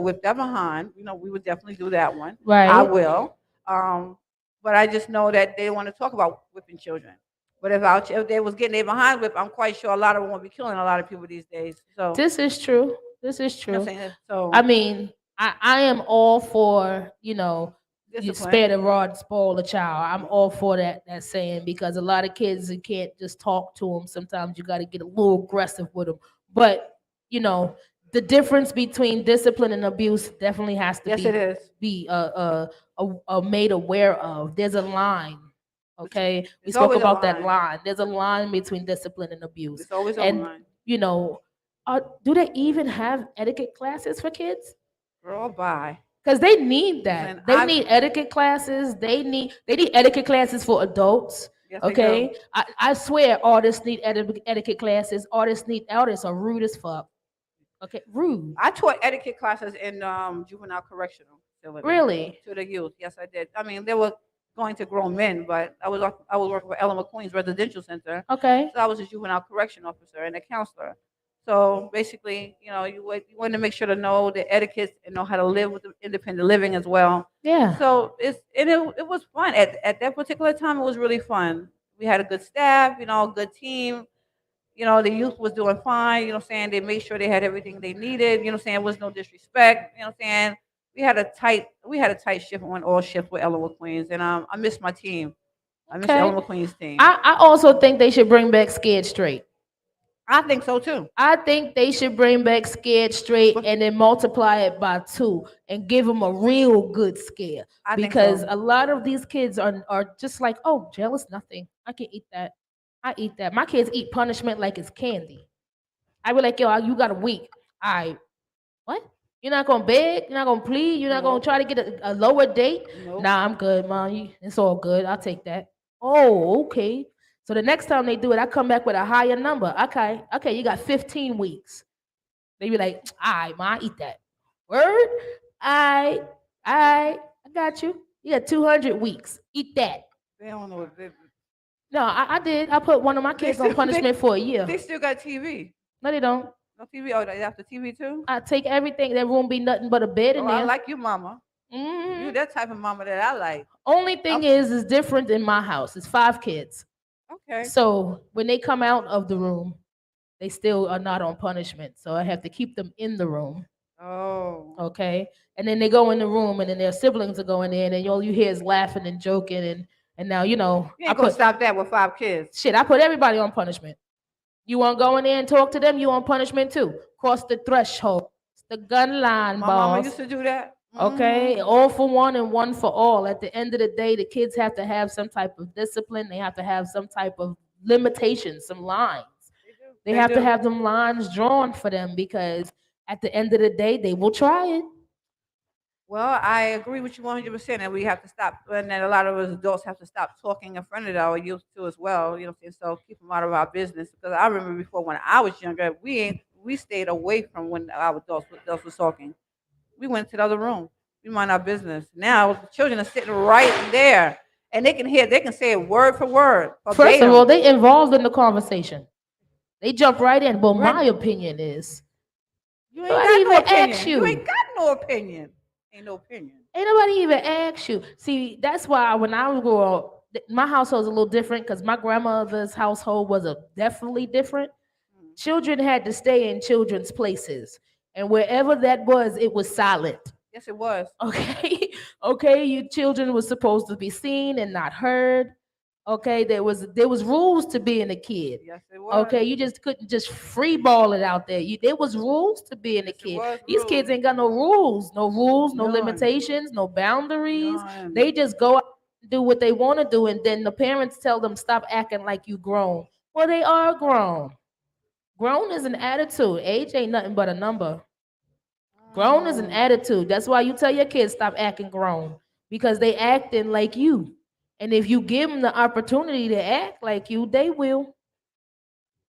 whip that behind. You know, we would definitely do that one. I Right. will. Um, but I just know that they want to talk about whipping children. But if they was getting their behind whip, I'm quite sure a lot of them won't be killing a lot of people these days. So This is true. This is you know what true. I'm saying? So I mean, I am all for, you discipline. spare the rod, spoil the child. I'm all for that saying because a lot of kids you can't just talk to them. Sometimes you got to get a little aggressive with them. But you know, the difference between discipline and abuse definitely has to Yes, it is. be made aware of. There's a line. Okay, we There's spoke always a about that line. line. There's a line between discipline and abuse, There's always a and line. you know, do they even have etiquette classes for kids? Girl, bye. Because they need Listen, that. They need etiquette classes. They need etiquette classes for adults. yes, they do. Okay, I swear artists need etiquette classes. Artists are rude as fuck. Okay, rude. I taught etiquette classes in juvenile correctional facility Really? to the youth. Yes, I did. I mean, they were going to grown men, but I was working for Ellen McQueen's residential center, Okay. so I was a juvenile correction officer and a counselor. So basically, you want to make sure to know the etiquette and know how to live with the independent living as well. Yeah. So it was fun at that particular time. It was really fun. We had a good staff, a good team. The youth was doing fine, you know what I'm saying? They made sure they had everything they needed, you know what I'm saying? There was no disrespect, you know what I'm saying? We had a tight shift on all shifts with Ella Queens, and I miss my team. I miss Okay. Ella Queen's team. I also think they should bring back Scared Straight. I think so too. I think they should bring back Scared Straight and then multiply it by 2 and give them a real good scare. I think Because so. a lot of these kids are just like, oh, jail is nothing. I can eat that. I eat that. My kids eat punishment like it's candy. I be like, yo, you got a week. I what? You're not gonna beg? You're not gonna plead? You're not gonna Nope. try to get a lower date? Nope. Nah, I'm good, mom. It's all good. I'll take that. Oh, okay. So the next time they do it, I come back with a higher number. Okay, you got 15 weeks. They be like, all right, ma, I eat that. Word? I got you. You got 200 weeks. Eat that. They don't know what No, I did. I put one of my kids on punishment for a year. they still got TV. No, they don't. No TV. Oh, they have the TV too. I take everything. There won't be nothing but a bed in Oh, I there. like you, mama. Mhm. You that type of mama that I like. Only thing is different in my house. It's 5 kids. Okay. So when they come out of the room, they still are not on punishment. So I have to keep them in the room. Oh. Okay. And then they go in the room and then their siblings are going in and all you hear is laughing and joking and now You I ain't gonna put stop that with 5 kids. shit, I put everybody on punishment. You want to go in there and talk to them, you on punishment too. Cross the threshold. It's the gun line, My mama boss. used to do that. Okay, all for one and one for all. At the end of the day, the kids have to have some type of discipline. They have to have some type of limitations, some lines. They have to do. have them lines drawn for them because at the end of the day, they will try it. Well, I agree with you 100%, and we have to stop. And then a lot of us adults have to stop talking in front of our youth too, as well. You know, what I'm saying? So keep them out of our business. Because I remember before when I was younger, we stayed away from when our adults was talking. We went to the other room. We mind our business. Now the children are sitting right there, and they can say it word for word. First of verbatim. all, they involved in the conversation. They jump right in. But Right. my opinion is, You ain't nobody got no even opinion. ask You you. ain't got no opinion. Ain't no opinion. ain't nobody even ask you. See, that's why when I was growing up, my household's a little different because my grandmother's household was definitely different. Children had to stay in children's places, and wherever that was, it was silent. Yes, it was. Okay, okay, you children were supposed to be seen and not heard. Okay, there was rules to being a kid. Yes, it was. Okay, you just couldn't just free ball it out there. There was rules to being a Yes, it kid. was These kids rules. ain't got no rules, no None. limitations, no boundaries. None. They just go out and do what they want to do, and then the parents tell them stop acting like you grown. Well, they are grown. Grown is an attitude. Age ain't nothing but a number. Grown is an attitude. That's why you tell your kids stop acting grown because they acting like you. And if you give them the opportunity to act like you, they will.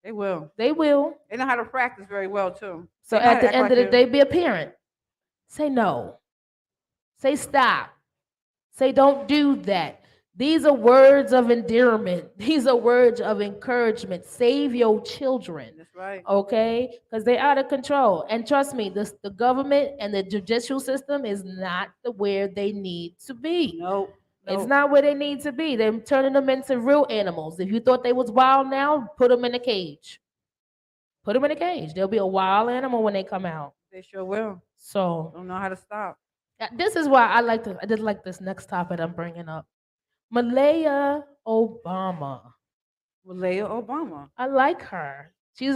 They will. They will. They know how to practice very well too. So They know how at to the act end like of the you. day, be a parent. Say no. Say stop. Say don't do that. These are words of endearment. These are words of encouragement. Save your children. That's right. Okay? Because they're out of control. And trust me, the government and the judicial system is not where they need to be. Nope. It's Nope. not where they need to be. They're turning them into real animals. If you thought they was wild now, put them in a cage. Put them in a cage. They'll be a wild animal when they come out. They sure will. So Don't know how to stop. this is why I did like this next topic I'm bringing up. Malaya Obama. Malaya Obama. I like her. She's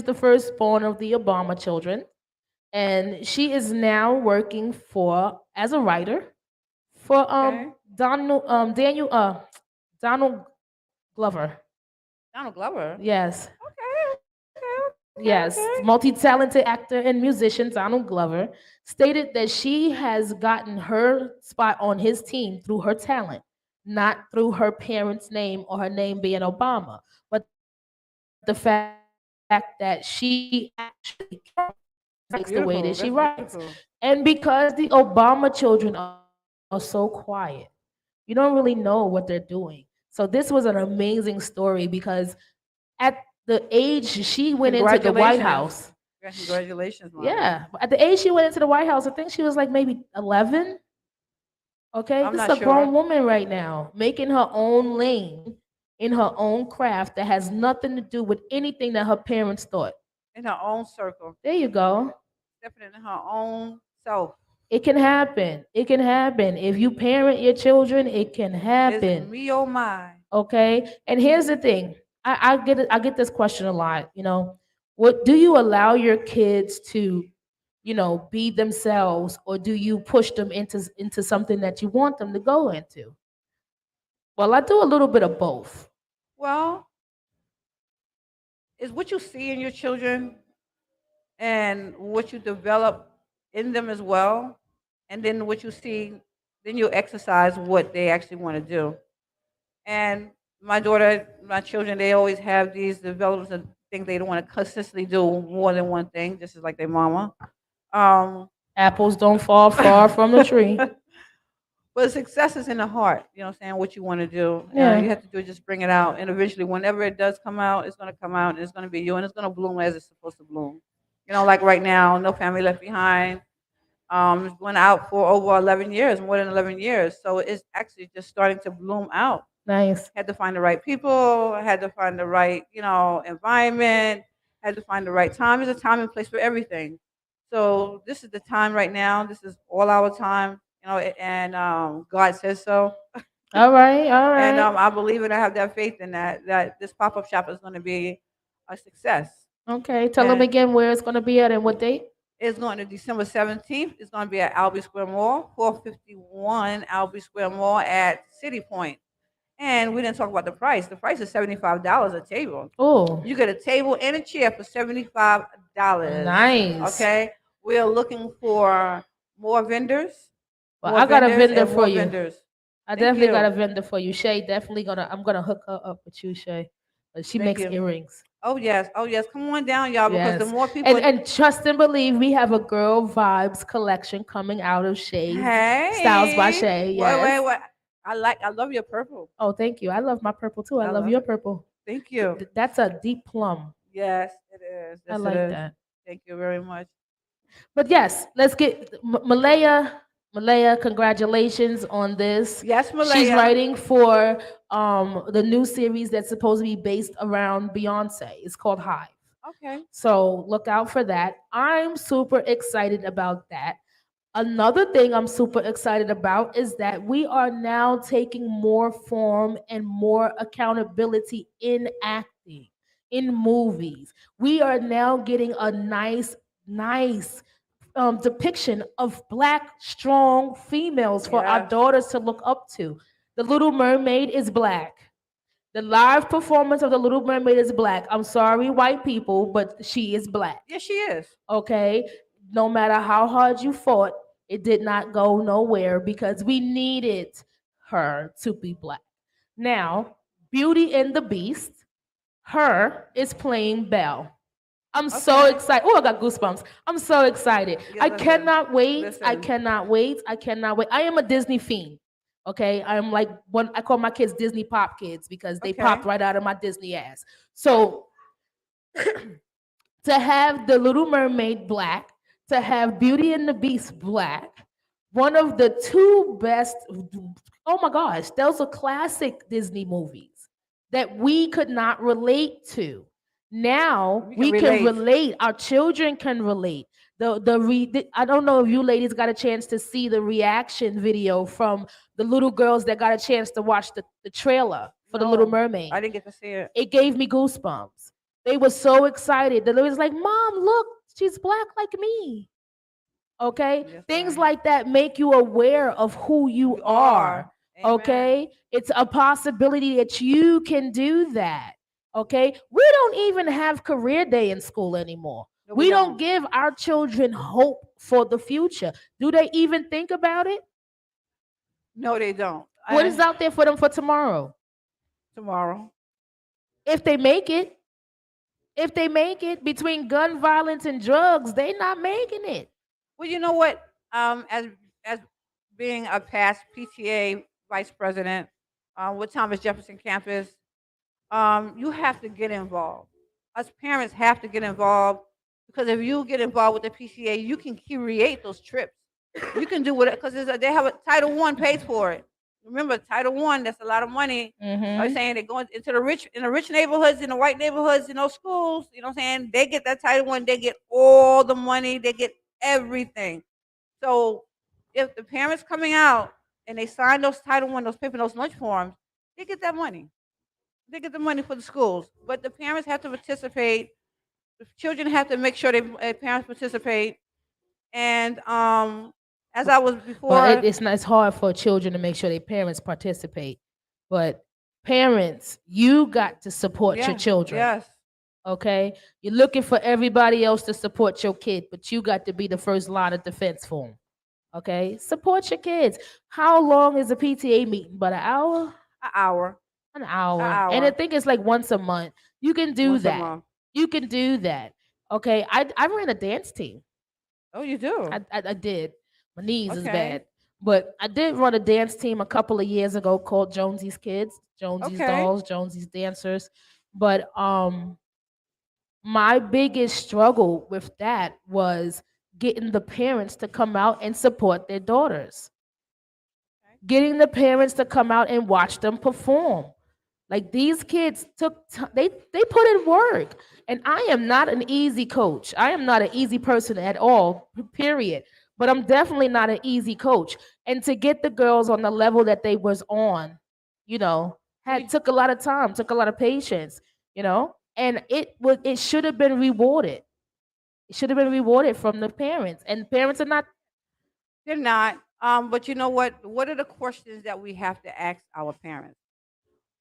the firstborn of the Obama children. And she is now working for as a writer for Okay. Donald Glover. Donald Glover. Yes. Okay. Yes, Okay. multi-talented actor and musician Donald Glover stated that she has gotten her spot on his team through her talent, not through her parents' name or her name being Obama, but the fact that she actually writes the way that she Beautiful. That's writes. beautiful. And because the Obama children are so quiet, you don't really know what they're doing. So this was an amazing story because at the age she went into the White Congratulations. House. Congratulations, Mama. Yeah, at the age she went into the White House, I think she was like maybe 11. Okay, I'm this is not a grown sure. woman right now, making her own lane in her own craft that has nothing to do with anything that her parents thought. In her own circle. There you go. Stepping in her own self. It can happen. It can happen. If you parent your children, it can It's happen. me oh my. Okay. And here's the thing. I get this question a lot, What do you allow your kids to, be themselves, or do you push them into something that you want them to go into? Well, I do a little bit of both. Well, it's what you see in your children and what you develop in them as well. And then what you see, then you exercise what they actually want to do. And my daughter, my children, they always have these developments and things they don't want to consistently do more than one thing, just as like their mama. Um, Apples don't fall far from the tree. but success is in the heart. You know what I'm saying? What you want to do. You Yeah. have to do is just bring it out. And eventually, whenever it does come out, it's going to come out and it's going to be you and it's going to bloom as it's supposed to bloom. Like right now, No Family Left Behind. It's been out for over 11 years, more than 11 years. So it's actually just starting to bloom out. Nice. Had to find the right people, had to find the right, environment, had to find the right time. There's a time and place for everything. So this is the time right now. This is all our time, and God says so. All right. All And right. I believe it. I have that faith in that this pop up shop is going to be a success. Okay. Tell them And again where it's going to be at and what date. it's going to December 17th. It's going to be at Albee Square Mall, 451 Albee Square Mall at City Point. And we didn't talk about the price. The price is $75 a table. Oh, You get a table and a chair for $75. nice. Okay. We are looking for more vendors. Well, More I got a vendors vendor and for more you. vendors. I Thank definitely got a you. vendor for you. Shay definitely I'm gonna hook her up with you, Shay. But she Thank makes you. earrings. Oh yes. Oh yes. Come on down, y'all, because the Yes. more people And trust and believe we have a girl vibes collection coming out of Shay's Styles by Hey. Shay. Wait, Yes. wait. I love your purple. Oh, thank you. I love my purple too. I I love love your it. purple. Thank you. That's a deep plum. Yes, it is. I Yes, it like is. that. Thank you very much. But yes, let's get Malaya. Malaya, congratulations on this. Yes, She's Malaya. writing for the new series that's supposed to be based around Beyonce. It's called Hive. Okay. So look out for that. I'm super excited about that. Another thing I'm super excited about is that we are now taking more form and more accountability in acting, in movies. We are now getting a nice depiction of black, strong females for our Yes. daughters to look up to. The Little Mermaid is black. The live performance of The Little Mermaid is black. I'm sorry, white people, but she is black. Yes, she is. Okay? No matter how hard you fought, it did not go nowhere because we needed her to be black. Now, Beauty and the Beast, her is playing Belle. I'm so Okay. excited. Oh, I got goosebumps. I'm so excited. Yeah, I listen. cannot wait. I Listen. cannot wait. I cannot wait. I am a Disney fiend. Okay. I'm like one I call my kids Disney pop kids because they Okay. popped right out of my Disney ass. So to have the Little Mermaid black, to have Beauty and the Beast black, one of the two best. Oh my gosh, those are classic Disney movies that we could not relate to. Now We can we can relate. relate. Our children can relate. I don't know if you ladies got a chance to see the reaction video from the little girls that got a chance to watch the trailer for the Little No, Mermaid. I didn't get to see it. It gave me goosebumps. They were so excited. They was like, "Mom, look, she's black like me." Okay? Yes, Things ma'am. like that make you aware of who you You are. are. Amen. Okay? It's a possibility that you can do that. Okay? We don't even have career day in school anymore. No, we We don't don't. give our children hope for the future. Do they even think about it? No, they don't. What is I out there for them for tomorrow? tomorrow. If they make it, if they make it between gun violence and drugs, they not making it. Well, you know what? As being a past PTA vice president with Thomas Jefferson campus, you have to get involved. Us parents have to get involved because if you get involved with the PCA, you can create those trips. You can do what because they have a Title One pays for it. Remember, Title One, that's a lot of money. I'm Mm-hmm. saying they're going into the rich in the rich neighborhoods, in the white neighborhoods, in those schools. You know what I'm saying? They get that Title One, they get all the money, they get everything. So if the parents coming out and they sign those Title One, those paper, those lunch forms, they get that money. They get the money for the schools, but the parents have to participate. The children have to make sure they parents participate. And as I was Well, before, it's not. It's hard for children to make sure their parents participate, but parents, you got to support your yeah, children. yes, Okay, you're looking for everybody else to support your kid, but you got to be the first line of defense for them. Okay, support your kids. How long is a PTA meeting? About an hour? an hour, An an hour. And I hour, think it's like once a month. You can do once a that. month. You can do that. Okay, I ran a dance team. Oh, you do? I did. My knees is Okay, bad. But I did run a dance team a couple of years ago called Jonesy's Kids, Jonesy's okay. Dolls, Jonesy's Dancers. But my biggest struggle with that was getting the parents to come out and support their daughters. Getting the parents to come out and watch them perform. Like these kids they put in work. And I am not an easy coach. I am not an easy person at all, period. But I'm definitely not an easy coach. And to get the girls on the level that they was on, you know, had We, took a lot of time, took a lot of patience, you know, and it should have been rewarded. It should have been rewarded from the parents. And parents are not. they're not. But you know what? What are the questions that we have to ask our parents?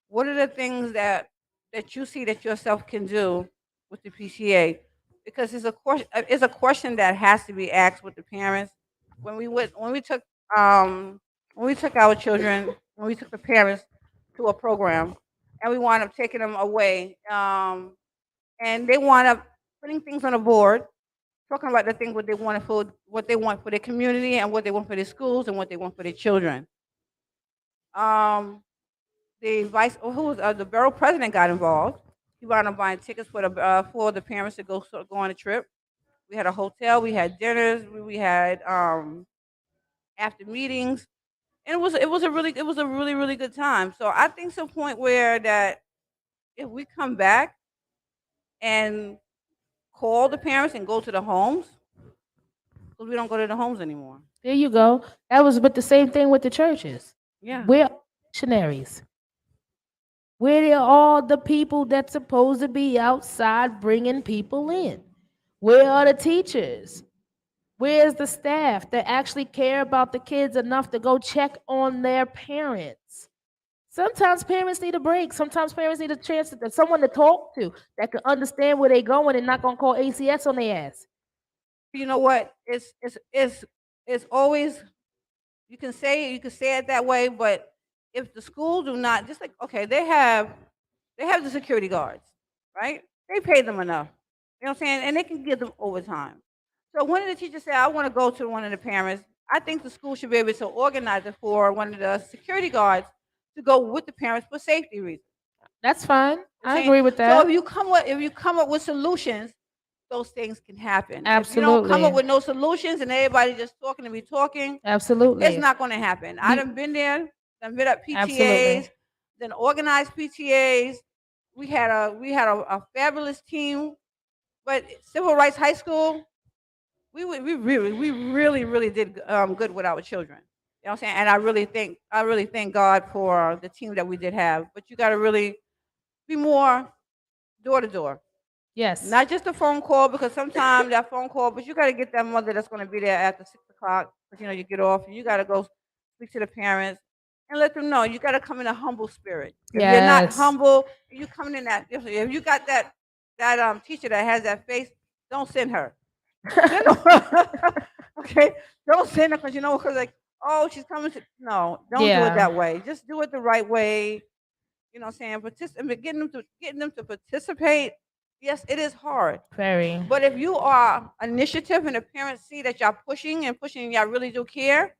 What are the things that you see that yourself can do with the PCA? Because it's a question that has to be asked with the parents. When we went, um, when we took our children, when we took the parents to a program, and we wound up taking them away, and they wound up putting things on a board, talking about the things what they want for their community, and what they want for their schools, and what they want for their children. Um, the vice who was the borough president got involved. He wound up buying tickets for the parents to go on a trip. We had a hotel, we had dinners, we had after meetings, and it was a really good time. So I think it's a point where that if we come back and call the parents and go to the homes, because we don't go to the homes anymore. There you go. That was but the same thing with the churches. Yeah. We're missionaries. Where are all the people that's supposed to be outside bringing people in? Where are the teachers? Where's the staff that actually care about the kids enough to go check on their parents? Sometimes parents need a break. Sometimes parents need a chance to someone to talk to that can understand where they're going and not gonna call ACS on their ass. You know what? It's always you can say it that way, but if the school do not, just like, okay, they have the security guards, right? They pay them enough. You know what I'm saying? And they can give them overtime. So one of the teachers said, I want to go to one of the parents. I think the school should be able to organize it for one of the security guards to go with the parents for safety reasons. That's fine. You know what I I'm saying? agree with So that. if you come up with solutions, those things can happen. If you don't come Absolutely. up with no solutions and everybody just talking to be talking, it's Absolutely. not going to happen. I done been there, done been at PTAs, Absolutely. then organized PTAs. We had a fabulous team, but Civil Rights High School, we really did good with our children. You know what I'm saying? And I really thank God for the team that we did have. But you got to really be more door to door. Yes. Not just a phone call, because sometimes that phone call, but you got to get that mother that's going to be there after 6 o'clock. Because you get off, and you got to go speak to the parents and let them know. You got to come in a humble spirit. If you're not Yes. humble, you coming in that. If you got that teacher that has that face, don't send her. Send her. Okay, don't send her because like, oh, she's coming to. No, don't do it Yeah. that way. Just do it the right way. You know what I'm saying? Getting them to participate. Yes, it is hard. Very. But if you are initiative and the parents see that y'all pushing and pushing, y'all really do care,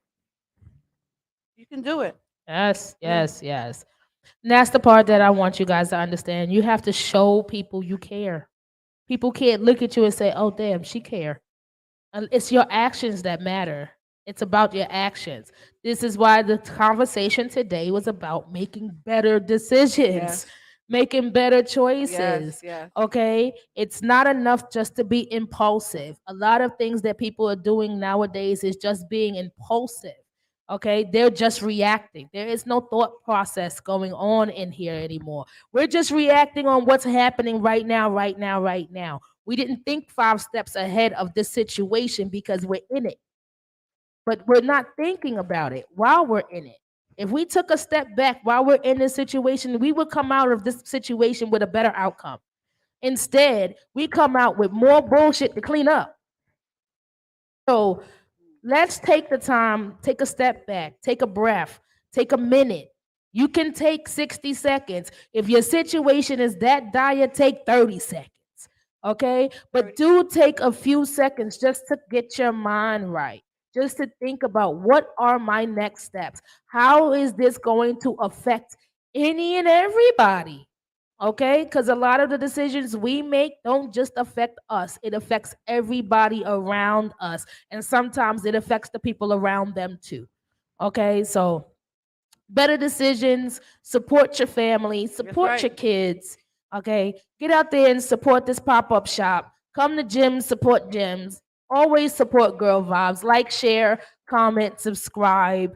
you can do it. Yes. Yeah. Yes. Yes. And that's the part that I want you guys to understand. You have to show people you care. People can't look at you and say, "Oh, damn, she care." It's your actions that matter. It's about your actions. This is why the conversation today was about making better decisions, Yes. making better Yes. choices. Yes. Okay? It's not enough just to be impulsive. A lot of things that people are doing nowadays is just being impulsive. Okay? They're just reacting. There is no thought process going on in here anymore. We're just reacting on what's happening right now, right now, right now. We didn't think 5 steps ahead of this situation because we're in it, but we're not thinking about it while we're in it. If we took a step back while we're in this situation, we would come out of this situation with a better outcome. Instead, we come out with more bullshit to clean up. So let's take the time, take a step back, take a breath, take a minute. You can take 60 seconds. If your situation is that dire, take 30 seconds. Okay? But do take a few seconds just to get your mind right. Just to think about what are my next steps? How is this going to affect any and everybody? Okay? Because a lot of the decisions we make don't just affect us, it affects everybody around us. And sometimes it affects the people around them too. Okay? So, better decisions, support your family, support your Right. kids. Okay? Get out there and support this pop up shop. Come to gyms, support gyms. Always support Girl Vibes. Like, share, comment, subscribe.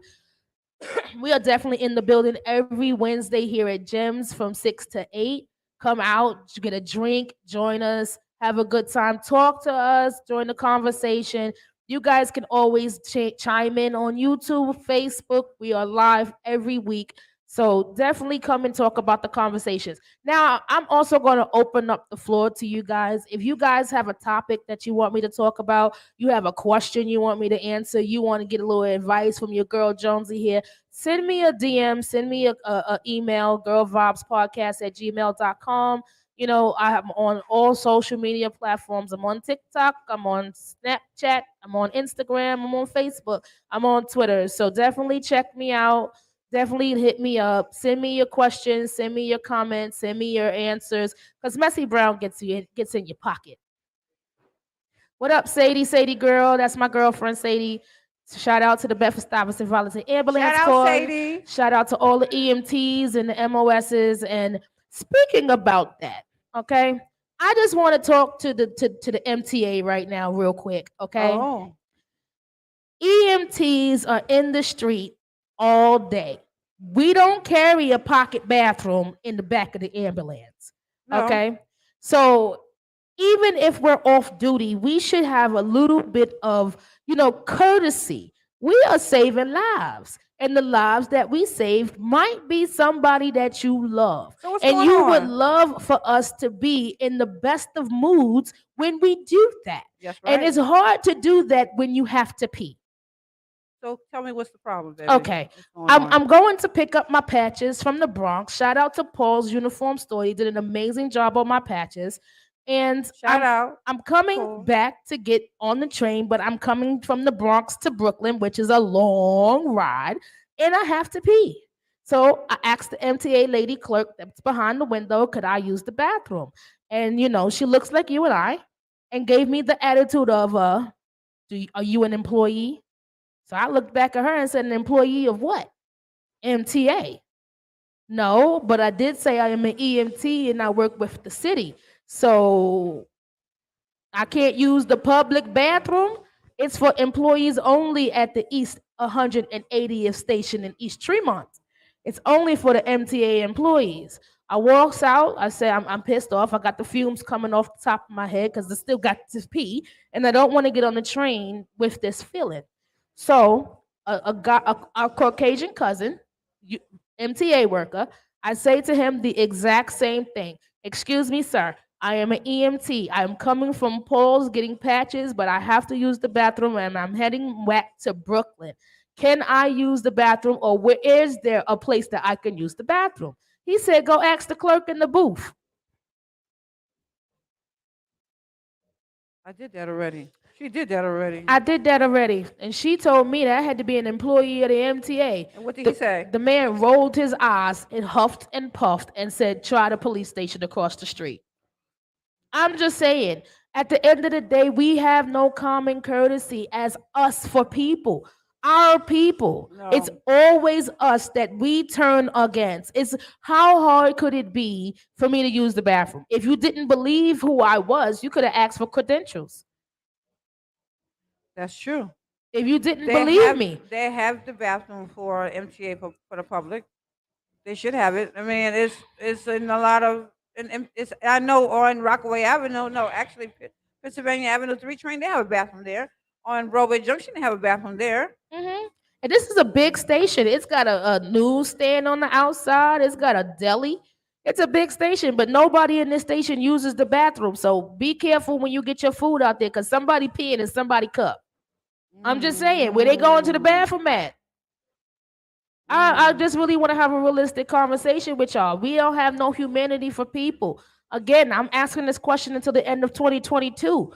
We are definitely in the building every Wednesday here at Gems from 6 to 8. Come out, get a drink, join us, have a good time, talk to us, join the conversation. You guys can always chime in on YouTube, Facebook. We are live every week. So definitely come and talk about the conversations. Now, I'm also going to open up the floor to you guys. If you guys have a topic that you want me to talk about, you have a question you want me to answer, you want to get a little advice from your girl Jonze here, send me a DM, send me a email, girlvibespodcast@gmail.com. You know, I'm on all social media platforms. I'm on TikTok, I'm on Snapchat, I'm on Instagram, I'm on Facebook, I'm on Twitter. So definitely check me out. Definitely hit me up. Send me your questions, send me your comments, send me your answers. Because Messy Brown gets in your pocket. What up, Sadie? Sadie girl. That's my girlfriend, Sadie. Shout out to the Bedford Stuyvesant Volunteer Shout Ambulance out, Corps. Sadie. Shout out to all the EMTs and the MOSs. And speaking about that, okay, I just want to talk to the MTA right now, real quick. Okay, Oh. EMTs are in the street all day. We don't carry a pocket bathroom in the back of the ambulance. No. Okay. So even if we're off duty, we should have a little bit of, courtesy. We are saving lives. And the lives that we save might be somebody that you love. So what's And going you would on? love for us to be in the best of moods when we do that. That's And right. it's hard to do that when you have to pee. So tell me what's the problem, baby? Okay. What's going I'm on? I'm going to pick up my patches from the Bronx. Shout out to Paul's uniform store. He did an amazing job on my patches. And Shout out. I'm coming Cool. back to get on the train, but I'm coming from the Bronx to Brooklyn, which is a long ride, and I have to pee. So I asked the MTA lady clerk that's behind the window, could I use the bathroom? And she looks like you and I, and gave me the attitude of are you an employee? So I looked back at her and said, an employee of what? MTA. No, but I did say I am an EMT and I work with the city. So I can't use the public bathroom. It's for employees only at the East 180th station in East Tremont. It's only for the MTA employees. I walks out. I say I'm pissed off. I got the fumes coming off the top of my head because I still got to pee, and I don't want to get on the train with this feeling. So a guy, a Caucasian cousin, you- MTA worker, I say to him the exact same thing. Excuse me, sir. I am an EMT. I'm coming from Paul's getting patches, but I have to use the bathroom and I'm heading back to Brooklyn. Can I use the bathroom or where is there a place that I can use the bathroom? He said, go ask the clerk in the booth. I did that already. She did that already. I did that already. And she told me that I had to be an employee of the MTA. And what did he say? The man rolled his eyes and huffed and puffed and said, try the police station across the street. I'm just saying, at the end of the day, we have no common courtesy as us for people. Our people. No. It's always us that we turn against. It's how hard could it be for me to use the bathroom? If you didn't believe who I was, you could have asked for credentials. That's true. If you didn't believe me. They have the bathroom for MTA for the public. They should have it. I mean, it's in a lot of, and it's I know, or in Rockaway Avenue. No, actually, Pennsylvania Avenue 3 train, they have a bathroom there. On Broadway Junction, they have a bathroom there. Mm-hmm. And this is a big station. It's got a newsstand on the outside. It's got a deli. It's a big station, but nobody in this station uses the bathroom. So be careful when you get your food out there, because somebody peeing in somebody's cup. I'm just saying, where they going to the bathroom at? I just really want to have a realistic conversation with y'all. We don't have no humanity for people. Again, I'm asking this question until the end of 2022.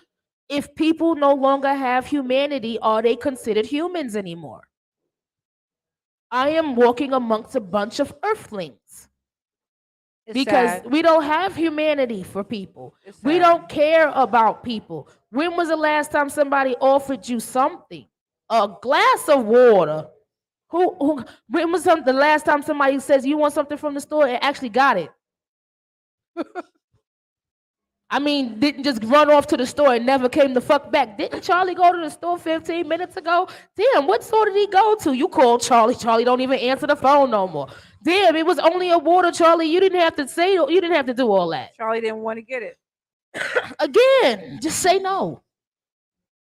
If people no longer have humanity, are they considered humans anymore? I am walking amongst a bunch of earthlings. It's Because sad. we don't have humanity for people. It's We sad. don't care about people. When was the last time somebody offered you something? A glass of water. When was the last time somebody says you want something from the store and actually got it? I mean, didn't just run off to the store and never came the fuck back. Didn't Charlie go to the store 15 minutes ago? Damn, what store did he go to? You called Charlie. Charlie don't even answer the phone no more. Damn, it was only a water, Charlie. You didn't have to do all that. Charlie didn't want to get it. Again, just say no.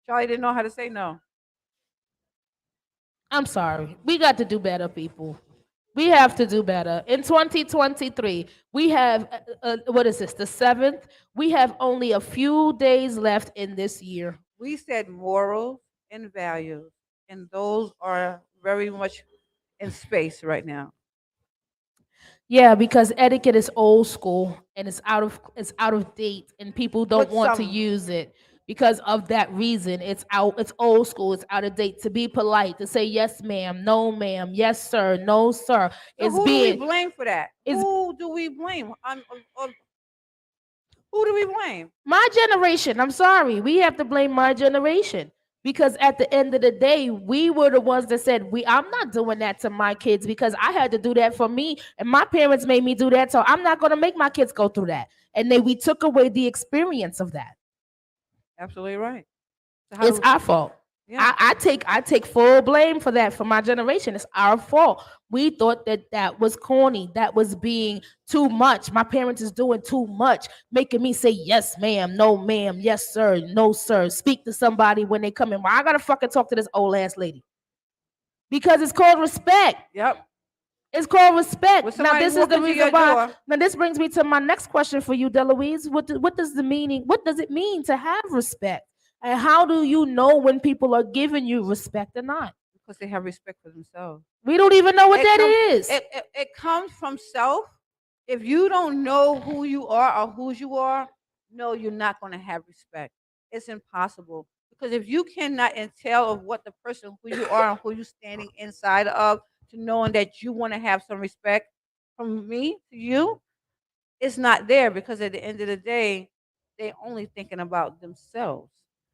Charlie didn't know how to say no. I'm sorry. We got to do better, people. We have to do better. In 2023, we have, what is this, the 7th? We have only a few days left in this year. We said morals and values, and those are very much in space right now. Yeah, because etiquette is old school and it's out of date, and people don't Put want to some- use it because of that reason. It's old school, it's out of date. To be polite, to say yes ma'am, no ma'am, yes sir, no sir. So who do we blame for that? Who do we blame? Who do we blame? My generation. I'm sorry. We have to blame my generation. Because at the end of the day, we were the ones that said, I'm not doing that to my kids because I had to do that for me. And my parents made me do that. So I'm not going to make my kids go through that. And then we took away the experience of that. Absolutely right. It's our fault. Yeah. I take full blame for that, for my generation. It's our fault. We thought that was corny. That was being too much. My parents is doing too much, making me say yes ma'am, no ma'am, yes sir, no sir. Speak to somebody when they come in. Well, I gotta fucking talk to this old ass lady because it's called respect. Yep. It's called respect. When Now somebody this is walk the into reason your why. door- Now this brings me to my next question for you, Delloise. What does the meaning? What does it mean to have respect? And how do you know when people are giving you respect or not? because they have respect for themselves. We don't even know what It that comes is. it comes from self. If you don't know who you are or whose you are, no, you're not going to have respect. It's impossible because if you cannot entail of what the person who you are and who you're standing inside of to knowing that you want to have some respect from me to you, it's not there because at the end of the day, they're only thinking about themselves.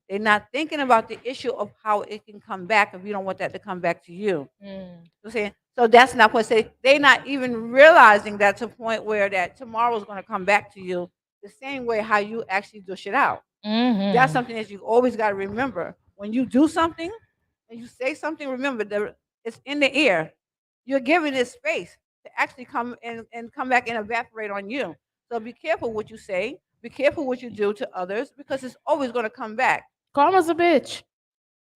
They're not thinking about the issue of how it can come back if you don't want that to come back to you. Mm. You see? So that's not what say they're not even realizing that to a point where that tomorrow is going to come back to you the same way how you actually dish it out. That's Mm-hmm. something that you always got to remember. When you do something and you say something, remember that it's in the air. You're giving it space to actually come and come back and evaporate on you. So be careful what you say. Be careful what you do to others because it's always going to come back. Karma's a bitch.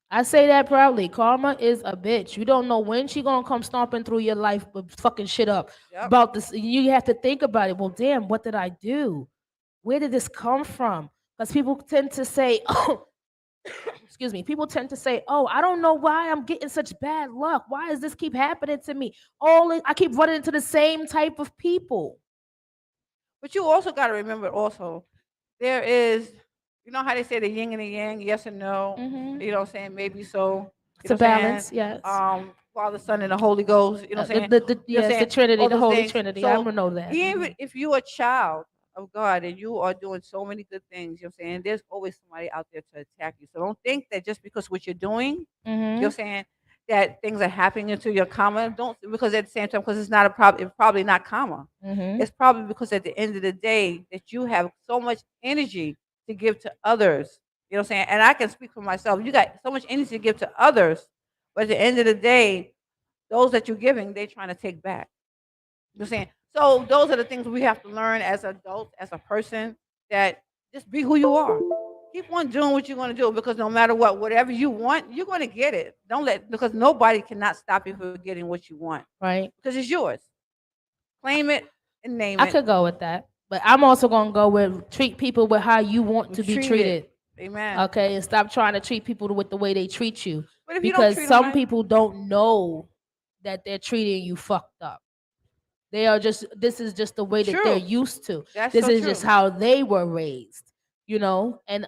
I say that proudly. Karma is a bitch. You don't know when she gonna come stomping through your life, but fucking shit up. Yep. About this, you have to think about it. Well, damn, what did I do? Where did this come from? Because people tend to say, oh, excuse me. People tend to say, oh, I don't know why I'm getting such bad luck. Why does this keep happening to me? I keep running into the same type of people. But you also got to remember also, there is, you know how they say the yin and the yang, yes and no. Hmm. You know what I'm saying? Maybe so. You It's know a what I'm saying? balance, yes. Father, Son, and the Holy Ghost. You know what I'm saying? You know what I'm Yes, the saying? Trinity, All the those Holy things. Trinity. I So don't know that. even if you're a child of God and you are doing so many good things, you know what I'm saying? There's always somebody out there to attack you. So don't think that just because what you're doing, you know what I'm Hmm. saying, that things are happening into your karma. Don't because at the same time, because it's not a problem, it's probably not karma. Hmm. It's probably because at the end of the day that you have so much energy to give to others. You know what I'm saying? And I can speak for myself. You got so much energy to give to others, but at the end of the day, those that you're giving, they're trying to take back. You know what I'm saying? So those are the things we have to learn as adults, as a person, that just be who you are. Keep on doing what you're going to do because no matter what, whatever you want, you're going to get it. Don't let because nobody cannot stop you from getting what you want Right. because it's yours. Claim it and name I it. could go with that. But I'm also gonna go with treat people with how you want to be Treat it. treated. Amen. Okay, and stop trying to treat people with the way they treat you. But if you don't Because treat them some right, people don't know that they're treating you fucked up. They are just this is just the way that they're true. used to. That's This so is just true. how they were raised. And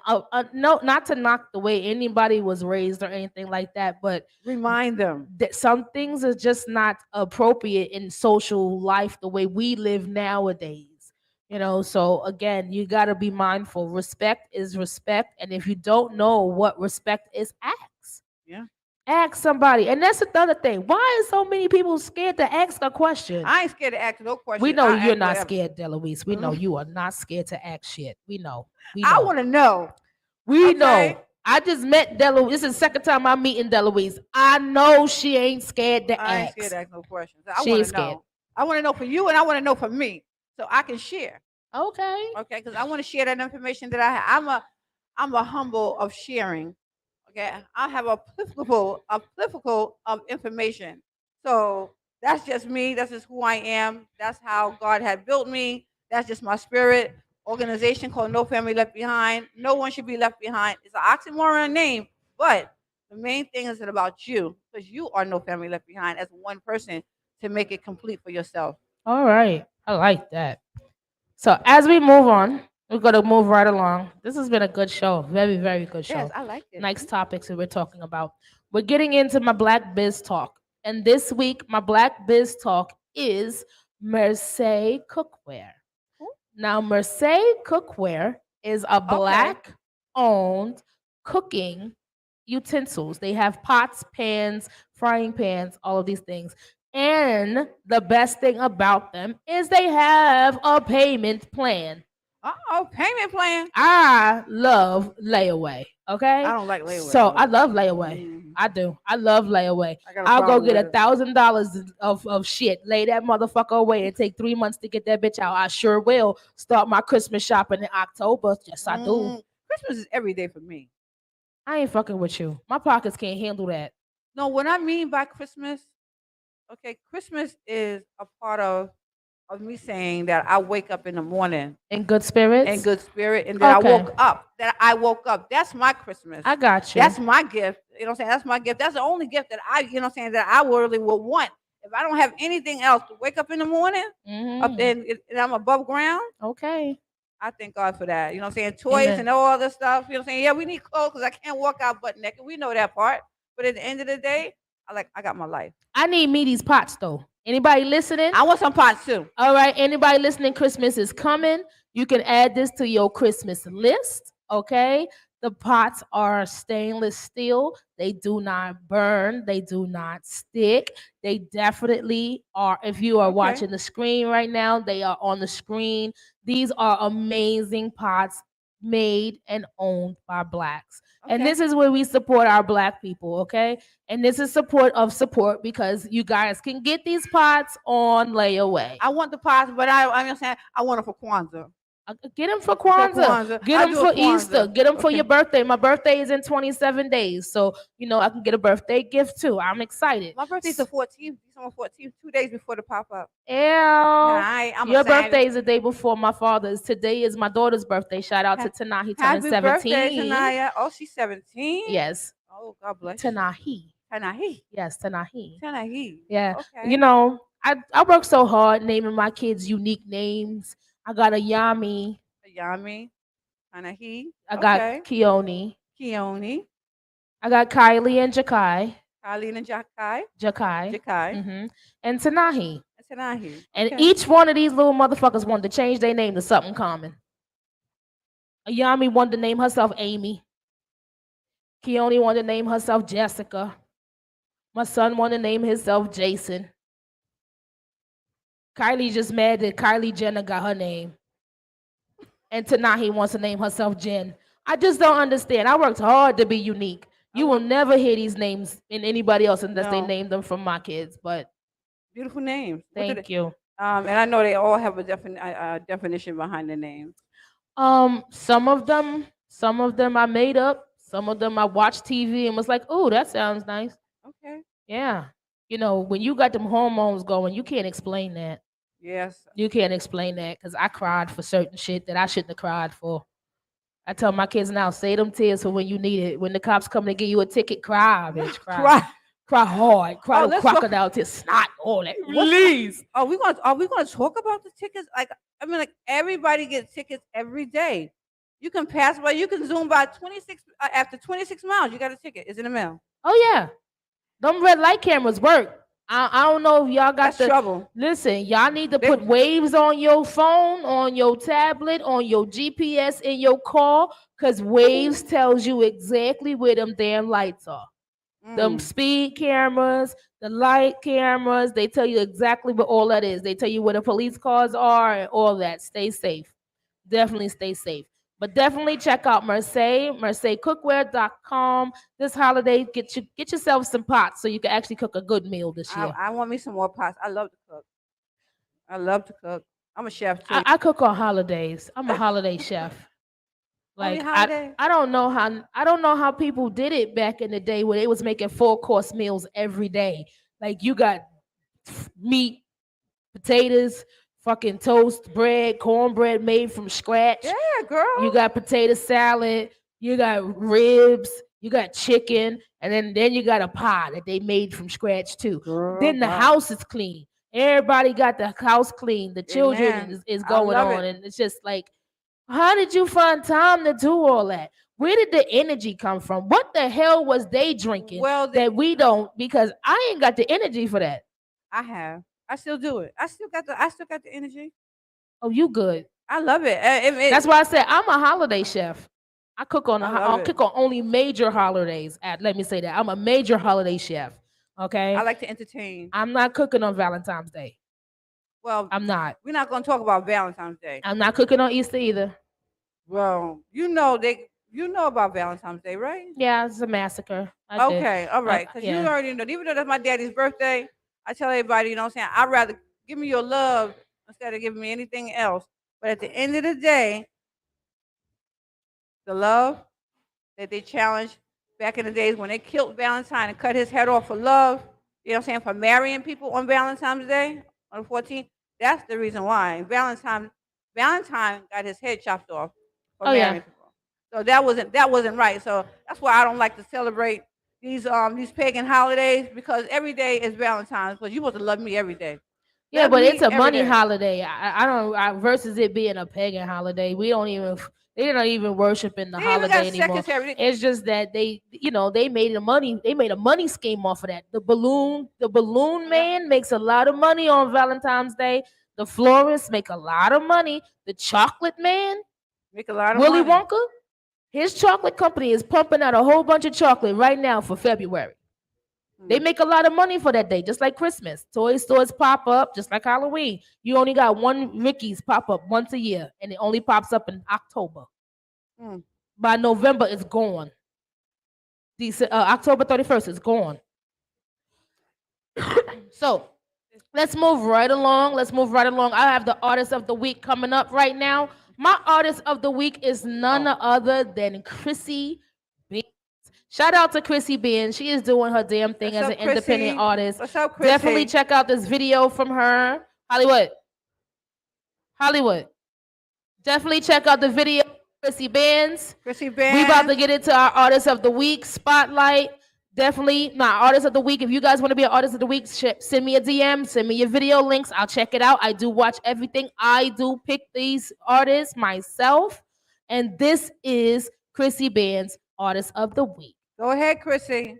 no, not to knock the way anybody was raised or anything like that, but Remind them. that some things are just not appropriate in social life the way we live nowadays. So again, you got to be mindful. Respect is respect, and if you don't know what respect is, Yeah. ask somebody. And that's another thing. Why is so many people scared to ask a question? I ain't scared to ask no We question. know I you're ask not whatever. scared, Deloise. We know you are not scared to ask shit. We know. We I know. want to know. We Okay. know. I just met Deloise. This is the second time I'm meeting Deloise. I know she ain't scared to I ain't scared ask. to ask no questions. I She want ain't to scared. know. I want to know for you and I want to know for me so I can share. Okay. Okay, because I want to share that information that I have. I'm a humble of sharing. Okay, I have a plethora of information. So that's just me. That's just who I am. That's how God had built me. That's just my spirit. Organization called No Family Left Behind. No one should be left behind. It's an oxymoron name, but the main thing is about you because you are no family left behind as one person to make it complete for yourself. All right. I like that. So as we move on, we're gonna move right along. This has been a good show. Very, very good Yes, show. I like it. Nice topics that we're talking about. We're getting into my Black Biz Talk. And this week, my Black Biz Talk is Mercedes Cookware. Now, Mercedes Cookware is a Okay. black owned cooking utensils. They have pots, pans, frying pans, all of these things. And the best thing about them is they have a payment plan. Oh, payment plan. I love layaway. Okay. I don't like layaway So I though. love layaway. Mm, I do. I love layaway. I got a I'll go problem get with it. $1,000 of shit, lay that motherfucker away, and take 3 months to get that bitch out. I sure will start my Christmas shopping in October. Yes, I do. Christmas is every day for me. I ain't fucking with you. My pockets can't handle that. No, what I mean by Christmas, okay, Christmas is a part of of me saying that I wake up in the morning In good in spirits? good spirit and that Okay. I woke up. That's my Christmas. I got you. That's my gift. You know what I'm saying? That's my gift. That's the only gift that you know what I'm saying, that I really would want. If I don't have anything else to wake up in the morning, up Mm-hmm. and I'm above ground, Okay. I thank God for that. You know what I'm saying? Toys Amen. and all other stuff. You know what I'm saying? Yeah, we need clothes because I can't walk out butt naked. We know that part. But at the end of the day, I got my life. I need me these pots though. Anybody listening? I want some pots too. All right, anybody listening, Christmas is coming. You can add this to your Christmas list, okay? The pots are stainless steel. They do not burn, they do not stick. They definitely are, if you are Okay. watching the screen right now, they are on the screen. These are amazing pots made and owned by blacks. And Okay. this is where we support our black people, okay? And this is support of support because you guys can get these pots on layaway. I want the pots, but I'm just saying I want them for Kwanzaa. Get them for Kwanzaa. Get I them do for a Easter. Kwanzaa. Get them for Okay. your birthday. My birthday is in 27 days. So, I can get a birthday gift too. I'm excited. My birthday's the 14th, December 14th, 2 days before the pop up. Ew. I'm Your excited. birthday is the day before my father's. Today is my daughter's birthday. Shout out to Tanahi turning Happy 17. birthday, Tanaya. Oh, she's 17. Yes. Oh, God bless you. Tanahi. Tanahi. Yes, Tanahi. Tanahi. Yeah. Okay. I work so hard naming my kids unique names. I got a Yami. Yami. Tanahi. I got Okay. Keone. Keone. I got Kylie and Jakai. Kylie and Jakai. Jakai. Jakai. And Tanahi. Tanahi. And Okay. each one of these little motherfuckers wanted to change their name to something common. Ayami wanted to name herself Amy. Keone wanted to name herself Jessica. My son wanted to name himself Jason. Kylie just mad that Kylie Jenner got her name. And Tanahi wants to name herself Jen. I just don't understand. I worked hard to be unique. You will never hear these names in anybody else unless they No. name them from my kids. But Beautiful names. thank you. And I know they all have a definition behind the name. Some of them I made up. Some of them I watched TV and was like, "Oh, that sounds nice." Okay. Yeah. When you got them hormones going, you can't explain that. Yes. You can't explain that because I cried for certain shit that I shouldn't have cried for. I tell my kids now, say them tears for when you need it. When the cops come to give you a ticket, cry, bitch, cry. Cry hard. Cry Oh, the let's talk- crocodile tears, snot, all that. Please. Are we gonna talk about the tickets? Like everybody gets tickets every day. You can pass by, you can zoom by 26 after 26 miles. You got a ticket. It's in the mail. Oh yeah. Them red light cameras work. I don't know if y'all got That's trouble. Listen, y'all need to put waves on your phone, on your tablet, on your GPS in your car, because waves tells you exactly where them damn lights are. Them speed cameras, the light cameras, they tell you exactly what all that is. They tell you where the police cars are and all that. Stay safe. Definitely stay safe. But definitely check out mercecookware.com. This holiday, get yourself some pots so you can actually cook a good meal this year. I want me some more pots. I love to cook. I'm a chef too. I cook on holidays. I'm a holiday chef. Only Like holiday? I don't know how people did it back in the day where they was making 4-course meals every day. Like you got meat, potatoes, fucking toast, bread, cornbread made from scratch. Yeah, girl. You got potato salad, you got ribs, you got chicken, and then you got a pie that they made from scratch too. Girl, Then the wow. house is clean. Everybody got the house clean. The children Amen. is I going love on, it. and it's just like, how did you find time to do all that? Where did the energy come from? What the hell was they drinking that we don't? Because I ain't got the energy for that. I have. I still do it. I still got the energy. Oh, you good? I love it. That's why I said I'm a holiday chef. I cook on love I it. cook on only major holidays. Let me say that I'm a major holiday chef. Okay, I like to entertain. I'm not cooking on Valentine's Day. Well, I'm not. we're not going to talk about Valentine's Day. I'm not cooking on Easter either. Well, you know about Valentine's Day, right? Yeah, it's a massacre. I did. Okay, all right. Because you yeah. already know, even though that's my daddy's birthday, I tell everybody, you know what I'm saying, I'd rather give me your love instead of giving me anything else. But at the end of the day, the love that they challenged back in the days when they killed Valentine and cut his head off for love, you know what I'm saying, for marrying people on Valentine's Day on the 14th, That's the reason why. Valentine got his head chopped off for Oh yeah. marrying people. So that wasn't right. So that's why I don't like to celebrate these pagan holidays, because every day is Valentine's. Because you supposed to love me every day. Yeah, Love but me it's a every money day. holiday. I don't versus it being a pagan holiday. We don't even they're not even worshiping the They even holiday got anymore. secretary. It's just that they they made a money scheme off of that. The balloon man makes a lot of money on Valentine's Day. The florists make a lot of money. The chocolate man, Make a lot of Willy money. Wonka, his chocolate company is pumping out a whole bunch of chocolate right now for February. They make a lot of money for that day, just like Christmas. Toy stores pop up, just like Halloween. You only got one Ricky's pop up once a year, and it only pops up in October. Mm. By November, it's gone. October 31st is gone. So let's move right along. I have the artist of the week coming up right now. My artist of the week is none other than Chrissy Beans. Shout out to Chrissy Beans. She is doing her damn thing What's as up, an independent Chrissy? artist. What's up, Chrissy? Definitely check out this video from her. Hollywood. Definitely check out the video. Chrissy Beans. Chrissy Beans. We about to get into our artist of the week spotlight. Definitely my artist of the week. If you guys want to be an artist of the week, send me a DM, send me your video links. I'll check it out. I do watch everything. I do pick these artists myself. And this is Chrissy Beans, artist of the week. Go ahead, Chrissy.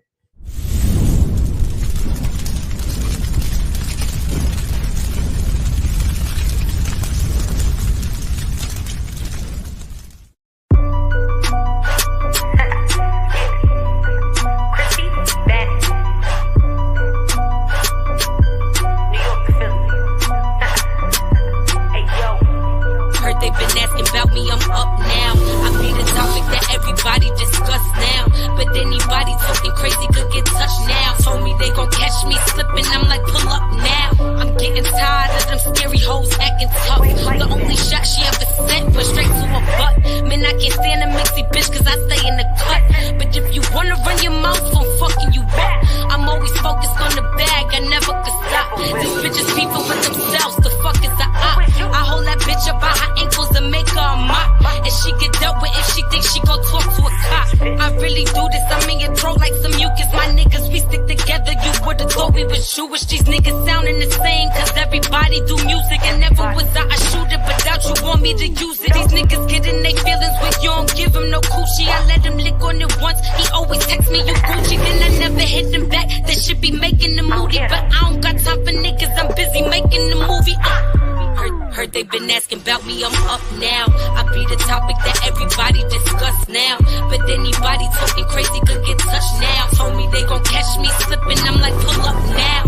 They've been asking about me, I'm up now. I be the topic that everybody discuss now. But anybody talking crazy could get touched now. Told me they gon' catch me slipping, I'm like, pull up now. I'm getting tired of them scary hoes acting tough. The only shot she ever sent was straight to a butt. Man, I can't stand a mixy bitch cause I stay in the cut. But if you wanna run your mouth, I'm fucking you up. I'm always focused on the bag, I never could stop. These bitches people with themselves, the fuck is the op? I hold that bitch up by her ankles and make her a mop. And she get dealt with if she thinks she gon' talk to a cop. I really do this, I'm in your throat like some mucus. My niggas, we stick together, you would've thought we was Jewish. These niggas sounding the same, cause everybody do music. And never was I a shooter, but doubt you want me to use it. These niggas get in their feelings when you don't give him no coochie. I let him lick on it once, he always text me, you Gucci. Then I never hit him back, that shit be making the moody. But I don't got time for niggas, I'm busy making the movie. Heard they been asking about me, I'm up now. I be the topic that everybody discuss now. But anybody talking crazy could get touched now. Told me they gon' catch me slipping, I'm like, pull up now.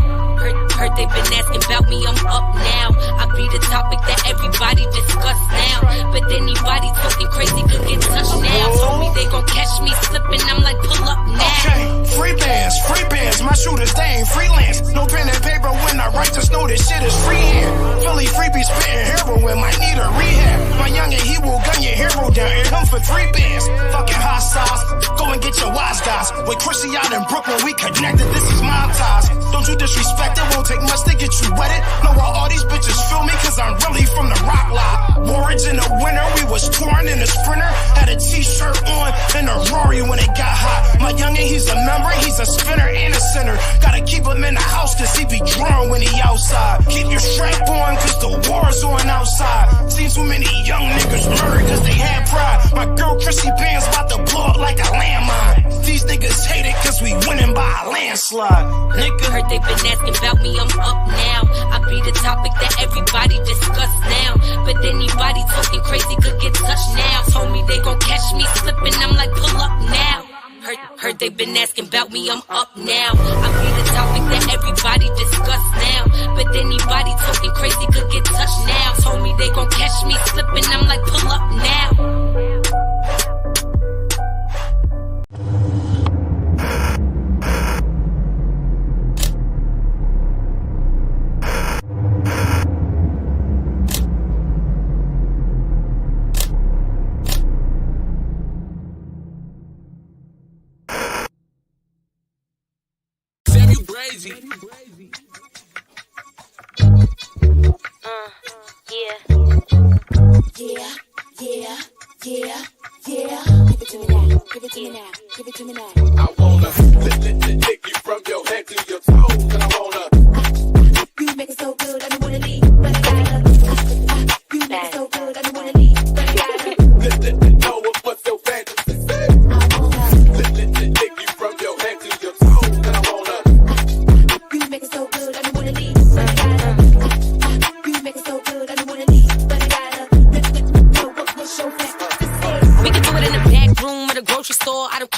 Heard they been asking about me, I'm up now. I be the topic that everybody discuss now. But anybody talking crazy could get touched now. Told me they gon' catch me slipping, I'm like, pull up now. Okay, free bands, my shooters, they ain't freelance. No pen and paper when I write, just know this shit is freehand. Philly free be spitting heroin, might need a rehab. My youngin', he will gun your hero down, hit him for 3 bands. Fucking hot sauce, go and get your wise guys. With Chrissy out in Brooklyn, we connected, this is my ties. Don't you disrespect it, won't take much to get you wetted. Know why all these bitches feel me, cause I'm really from the rock lot. Warriors in the winter, we was touring in the Sprinter. Had a t-shirt on and a Rory when it got hot. My youngin', he's a member, he's a spinner and a center. Gotta keep him in the house cause he be drawing when he outside. Keep your strap on cause the war's on outside. Seen too many young niggas murdered cause they had pride. My girl Chrissy Band's about to blow up like a landmine. These niggas hate it cause we winning by a landslide. Nigga, heard they been asking about me, I'm up now. I be the topic that everybody discuss now. But anybody talking crazy could get touched now. Told me they gon' catch me slipping, I'm like, pull up now. Heard they been asking about me, I'm up now. I be the topic that everybody discuss now. But anybody talking crazy could get touched now. Told me they gon' catch me slipping, I'm like, pull up now. Crazy.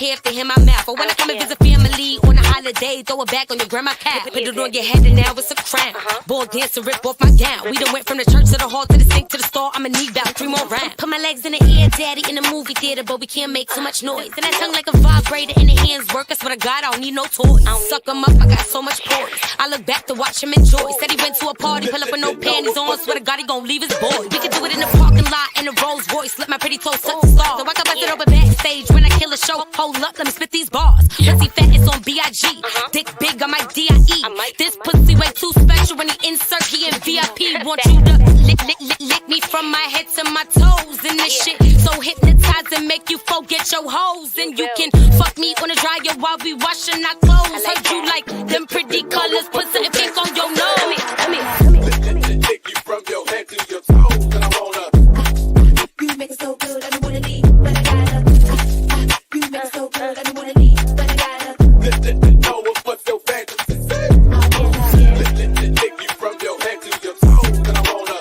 care if they hear my mouth. But when I come and visit family on a holiday, throw it back on your grandma cap. Put it on your head and now it's a crown. Ball dancer, rip off my gown. We done went from the church to the hall to the sink to the store. I'ma need about 3 more rounds. Put my legs in the air, daddy, in the movie theater, but we can't make too much noise. And that tongue like a vibrator and the hands work. I swear to God, I don't need no toys. I don't suck him up, I got so much poise. I look back to watch him enjoy. Said he went to a party, pull up with no panties on. Swear to God, he gon' leave his boy. We could do it in the parking lot in a Rolls Royce. Let my pretty toes touch the stars. So I can bust it open backstage when I kill a show. Hold up, let me spit these bars. Pussy fat, it's on B.I.G. Dick big, I might D.I.E. This pussy way too special when he insert, he in VIP. Want you to lick me from my head to my toes. And this shit so hypnotized and make you forget your hoes. And you can fuck me on the dryer while we washing our clothes. Heard you like them pretty colors, put something pink on your nose. Come here. Take you from your head to your toes, and I wanna. You make it so good, I don't wanna leave, but I gotta. You make it so good, I don't wanna leave, but I gotta. Know what's your fantasy? Take you from your head to your toes, and I wanna.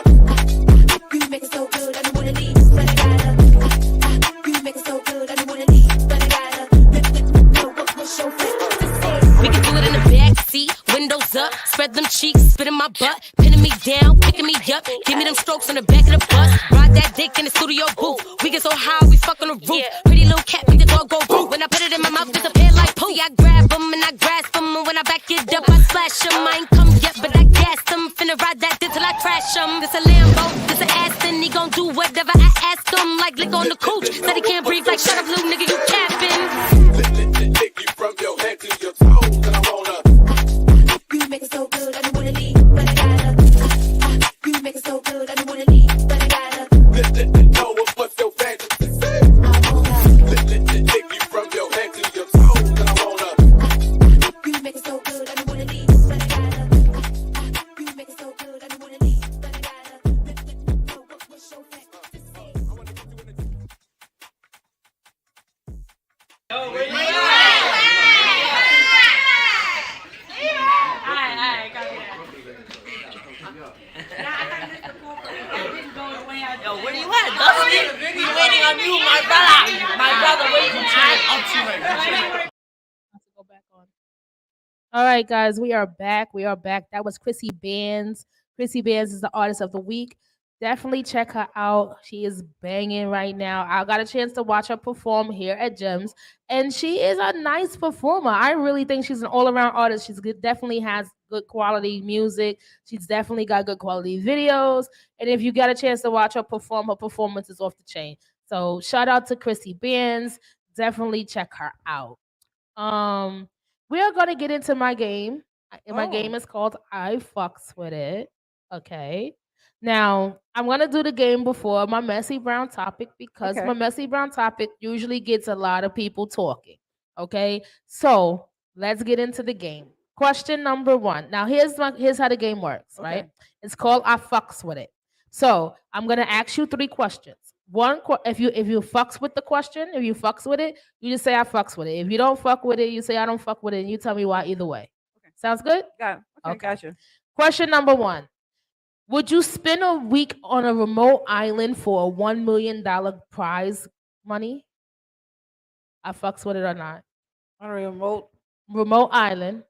You make it so good, I don't wanna leave, but I gotta. You make it so good, I don't wanna leave, but I gotta. Know what's your fantasy? We can do it in the back seat, windows up, spread them cheeks, spit in my butt, pinning me down, picking me up, give me them strokes on the back of the bus, ride that dick in the studio booth. We get so high, we fuck on the roof. Pretty little cat, make the dog go roof. When I put it in my mouth, disappear like poo. I grab them and I grasp them, and when I back it up, I slash them. I ain't come yet, but I gas them. Finna ride that dick till I crash them. This a Lambo, this a Aston, he gon' do whatever I ask him. Like lick on the cooch, said he can't breathe. Like shut up, little nigga, you capping. Take you from your head to your toes, and I wanna. You make it so good, I don't wanna leave, but I gotta. You make it so good, I don't wanna leave, but I gotta. Know what's your fantasy? Take you from your head to your toes, and I wanna. You make it so good, I don't wanna leave, but I gotta. You make it so good, I don't wanna leave, but I gotta. Know what's your fantasy? Yo, where you at, Dusty? We waiting on you, my brother. My brother waiting on you. Go back on. All right, guys, we are back. We are back. That was Chrissy Bands. Chrissy Bands is the artist of the week. Definitely check her out. She is banging right now. I got a chance to watch her perform here at Gems, and she is a nice performer. I really think she's an all-around artist. She's good, definitely has good quality music. She's definitely got good quality videos. And if you get a chance to watch her perform, her performance is off the chain. So shout out to Chrissy Bands. Definitely check her out. We are gonna get into my game. My game is called I Fucks With It. Okay. Now, I'm going to do the game before my messy brown topic because my messy brown topic usually gets a lot of people talking. Okay? So, let's get into the game. Question number 1. Now, here's how the game works, right? It's called I Fucks With It. So, I'm going to ask you 3 questions. If you fucks with the question, if you fucks with it, you just say I fucks with it. If you don't fuck with it, you say I don't fuck with it, and you tell me why either way. Okay. Sounds good? Got it. Okay, gotcha. Question number 1. Would you spend a week on a remote island for a $1 million prize money? I fucks with it or not? On a remote island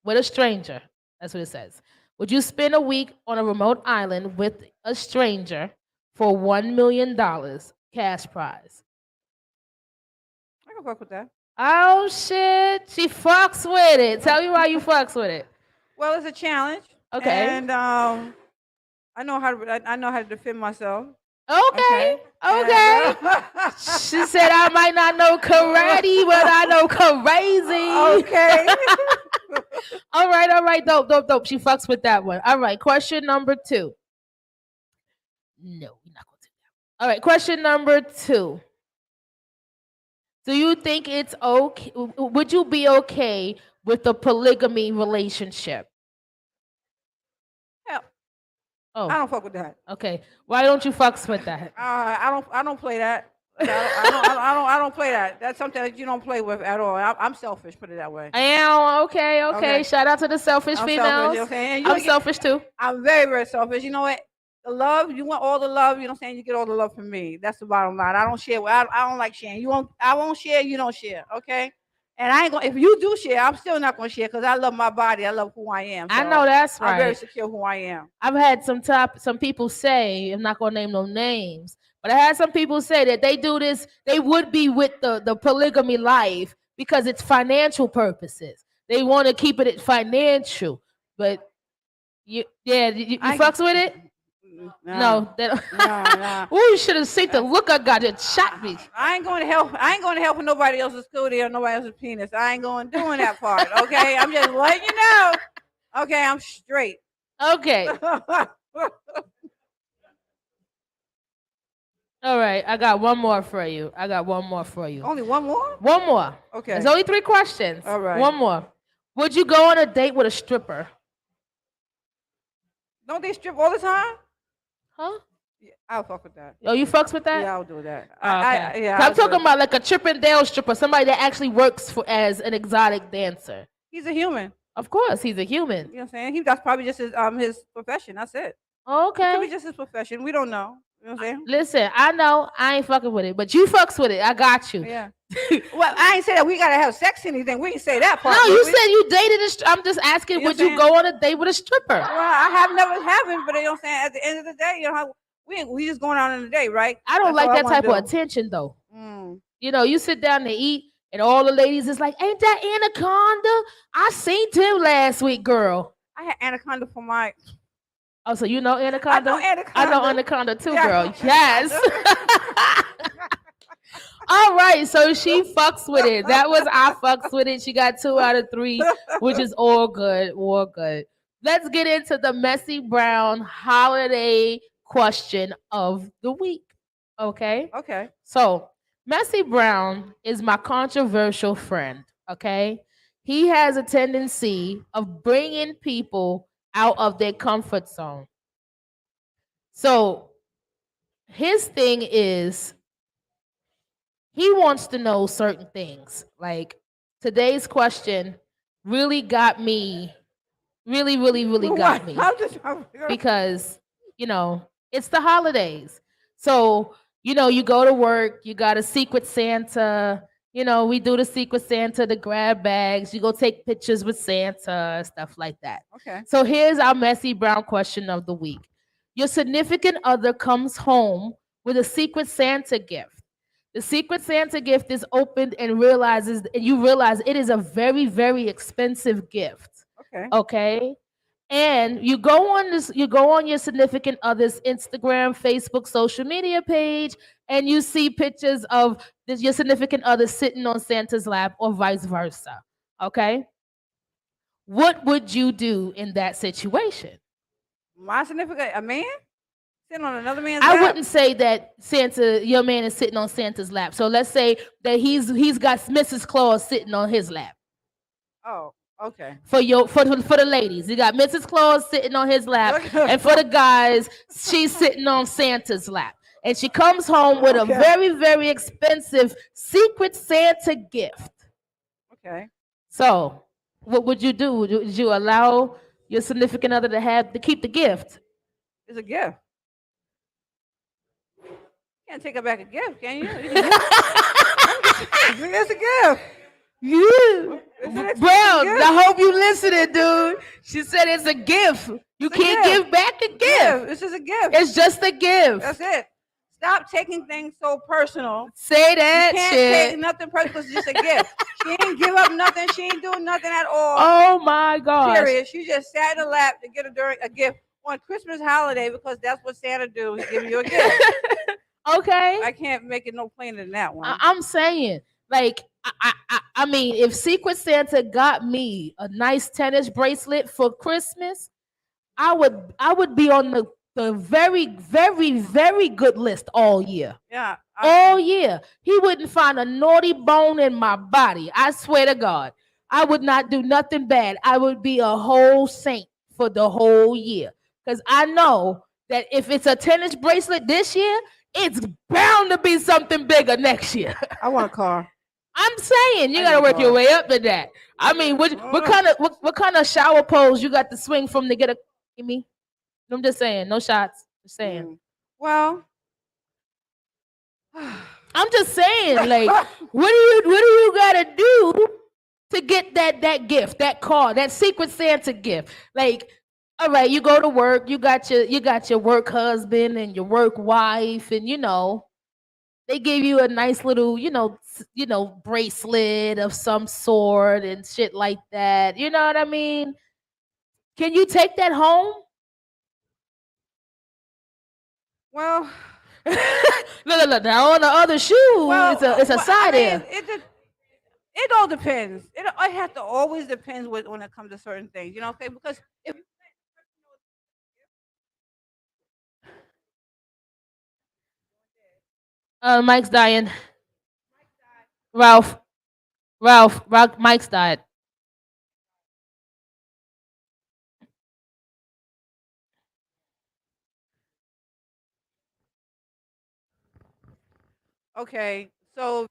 with a stranger. That's what it says. Would you spend a week on a remote island with a stranger for $1 million cash prize? I can fuck with that. Oh shit! She fucks with it. Tell me why you fucks with it. Well, it's a challenge. Okay. And I know how to defend myself. Okay. She said I might not know karate, but I know crazy. Okay. All right. Dope. She fucks with that one. All right. Question number 2. No, we're not going to do that. All right. Question number 2. Do you think it's okay? Would you be okay with a polygamy relationship? Hell. Oh, I don't fuck with that. Okay. Why don't you fucks with that? I don't play that. I don't play that. That's something that you don't play with at all. I'm selfish. Put it that way. I am. Okay. Shout out to the selfish females. Selfish, I'm selfish too. I'm very, very selfish. You know what? The love, you want all the love, you know what I'm saying? You get all the love from me. That's the bottom line. I don't share. I don't like sharing. I won't share, you don't share, okay? And I ain't gonna, if you do share, I'm still not gonna share because I love my body. I love who I am. I know that's I'm very right. secure who I am. I've had some people say, I'm not gonna name no names, but I had some people say that they do this, they would be with the polygamy life because it's financial purposes. They want to keep it financial, but you fucks with it? No, they don't. No. Ooh, you should have seen the look I got. It shot me. I ain't going to help. I ain't going to help with nobody else's cootie or nobody else's penis. I ain't going doing that part. Okay, I'm just letting you know. Okay, I'm straight. Okay. All right, I got one more for you. Only one more? One more. Okay. There's only 3 questions. All right. One more. Would you go on a date with a stripper? Don't they strip all the time? Huh? Yeah, I'll fuck with that. Oh, you fucks with that? Yeah, I'll do that. Okay. Yeah, I'm talking about like a Chippendale stripper, somebody that actually works as an exotic dancer. He's a human. Of course, he's a human. You know what I'm saying? That's probably just his profession. That's it. Okay. It could be just his profession. We don't know. You know what I'm saying? Listen, I know I ain't fucking with it, but you fucks with it. I got you. Yeah. Well, I ain't say that we gotta have sex or anything. We didn't say that part. No, you said you dated I'm just asking, You know would what I'm you go on a date with a stripper? Well, I haven't, but you know what I'm saying? At the end of the day, you know how we just going out on a date, right? I don't That's like all that type wanna of attention though. Mm. You know, you sit down to eat and all the ladies is like, ain't that Anaconda? I seen him last week, girl. I had Anaconda for my. Oh, so you know Anaconda? I know Anaconda. I know Anaconda too, Yeah. girl. Yes. All right, so she fucks with it. That was I fucks with it. She got 2 out of 3, which is all good, all good. Let's get into the Messy Brown holiday question of the week. Okay? Okay. So, Messy Brown is my controversial friend, okay? He has a tendency of bringing people out of their comfort zone. So, his thing is he wants to know certain things. Like today's question really got me, really got me. Because, you know, it's the holidays. So, you know, you go to work, you got a Secret Santa, you know, we do the Secret Santa, the grab bags, you go take pictures with Santa, stuff like that. Okay. So here's our Messy Brown question of the week. Your significant other comes home with a Secret Santa gift. The Secret Santa gift is opened and you realize it is a very, very expensive gift. Okay. Okay. And you go on your significant other's Instagram, Facebook, social media page, and you see pictures of your significant other sitting on Santa's lap or vice versa. Okay. What would you do in that situation? My significant, a man? Sitting on another man's lap? I wouldn't say that your man is sitting on Santa's lap. So let's say that he's got Mrs. Claus sitting on his lap. Oh, okay. For the ladies, you got Mrs. Claus sitting on his lap, and for the guys, she's sitting on Santa's lap. And she comes home with a very, very expensive Secret Santa gift. Okay. So, what would you do? Would you allow your significant other to keep the gift? It's a gift. You can't take her back a gift, can you? It's a gift. You, Brown, I hope you listening, dude. She said it's a gift. You can't give back a gift. This is a gift. It's just a gift. That's it. Stop taking things so personal. Say that you can't shit. take nothing personal. It's just a gift. She ain't give up nothing. She ain't doing nothing at all. Oh my gosh. Period. She just sat in the lap to get a gift on Christmas holiday because that's what Santa do. He give you a gift. Okay. I can't make it no plainer than that one. I'm saying, like, I mean, if Secret Santa got me a nice tennis bracelet for Christmas, I would be on the very, very, very good list all year. Yeah. All year. He wouldn't find a naughty bone in my body. I swear to God. I would not do nothing bad. I would be a whole saint for the whole year. Because I know that if it's a tennis bracelet this year, it's bound to be something bigger next year. I want a car. I'm saying you gotta work your way up to that. I mean, what kind of shower pose you got to swing from to get a me? I'm just saying, no shots. Just saying. Well, I'm just saying, like, what do you gotta do to get that gift, that card, that Secret Santa gift? Like, all right, you go to work, you got your work husband and your work wife, and they give you a nice little, bracelet of some sort and shit like that. You know what I mean? Can you take that home? well, Look, now on the other shoe, it's a I side mean, air. it all depends. It has to always depends when it comes to certain things. Okay, because if Mike's dying. Ralph, Ralph, Mike's died. okay, so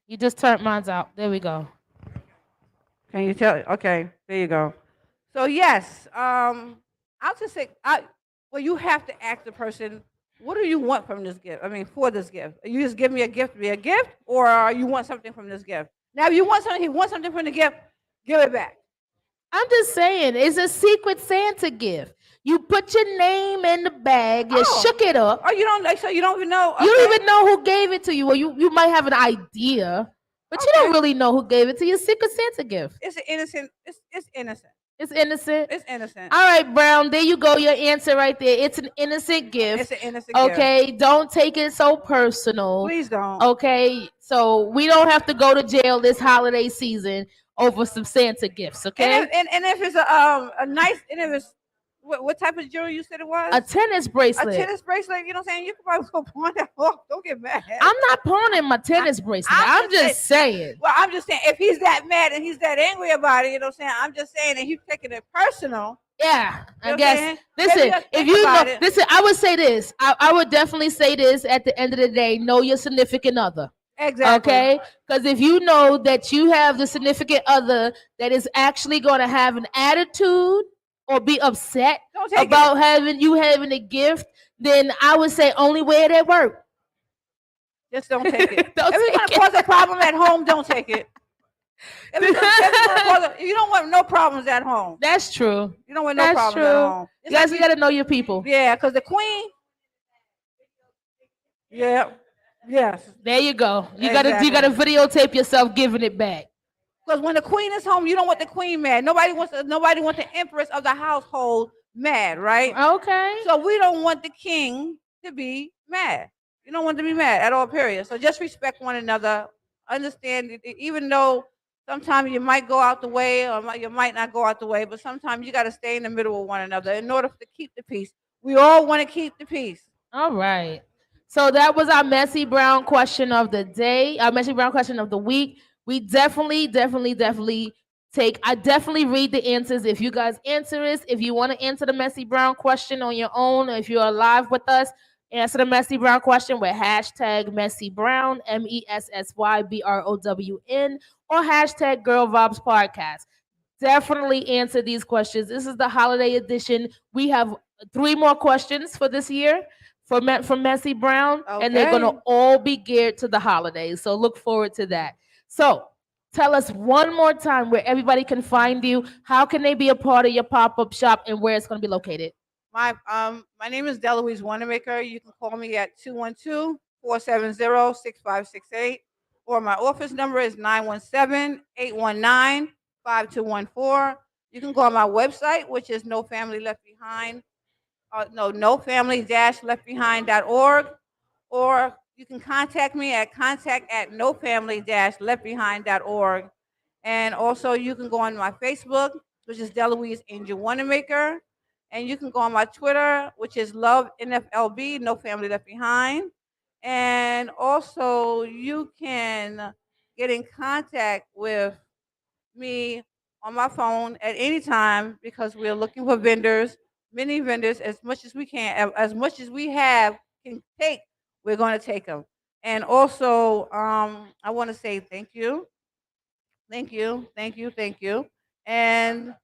You just turned mine's out. There we go. can you tell? Okay, there you go. So yes, I'll just say, well, you have to ask the person, what do you want from this gift? I mean, for this gift, you just give me a gift to be a gift, or you want something from this gift? Now, if you want something, he wants something from the gift, give it back. I'm just saying, it's a Secret Santa gift. You put your name in the bag, you shook it up. Oh, you don't like so you don't even know. You Okay. don't even know who gave it to you. Well, you might have an idea, but you don't really know who gave it to you. Secret Santa gift. It's innocent. It's innocent. It's innocent. It's innocent. All right, Brown. There you go. Your answer right there. It's an innocent gift. It's an innocent gift. Okay. Don't take it so personal. Please don't. Okay. So we don't have to go to jail this holiday season over some Santa gifts. Okay. And if it's a nice, and if it's what type of jewelry you said it was? A tennis bracelet. A tennis bracelet. You know what I'm saying? You can probably go pawn that off. Don't get mad. I'm not pawning my tennis bracelet. I'm just saying. Well, I'm just saying, if he's that mad and he's that angry about it, you know what I'm saying? I'm just saying that he's taking it personal. Yeah, You know I what I'm guess. saying? Listen, Maybe just if think you know, about it. listen, I would say this. I would definitely say this at the end of the day. Know your significant other. Exactly. Okay, because if you know that you have the significant other that is actually going to have an attitude or be upset Don't take about having a gift, then I would say only wear it at work. Just don't take it. Don't If it's take going to cause a problem at home, don't take it. You don't want no problems at home. That's true. You don't want no That's problems at true. home. You guys, you got to know your people. Yeah, because the queen. Yeah. Yes. There you go. You gotta videotape yourself giving it back. Because when the queen is home, you don't want the queen mad. Nobody wants the empress of the household mad, right? Okay. So we don't want the king to be mad. You don't want to be mad at all, period. So just respect one another. Understand, even though sometimes you might go out the way or you might not go out the way, but sometimes you got to stay in the middle with one another in order to keep the peace. We all want to keep the peace. All right. So that was our messy brown question of the day, our messy brown question of the week. We definitely I definitely read the answers. If you guys answer this, if you want to answer the messy brown question on your own, or if you're live with us, answer the messy brown question with hashtag messy brown, MESSYBROWN, or hashtag girl vibes podcast. Definitely answer these questions. This is the holiday edition. We have 3 more questions for this year from Messy Brown, and they're gonna Okay. all be geared to the holidays. So look forward to that. So tell us one more time where everybody can find you. How can they be a part of your pop-up shop and where it's gonna be located? My name is Delloise Wannamaker. You can call me at 212-470-6568, or my office number is 917-819-5214. You can go on my website, which is No Family Left Behind. No family-leftbehind.org, or you can contact me at contact@nofamily-leftbehind.org. And also you can go on my Facebook, which is Delloise Angel Wannamaker, and you can go on my Twitter, which is Love NFLB, No Family Left Behind. And also you can get in contact with me on my phone at any time, because we're looking for vendors, many vendors, as much as we can, as much as we have can take, we're going to take them. And also, I want to say thank you, thank you, thank you, thank you. And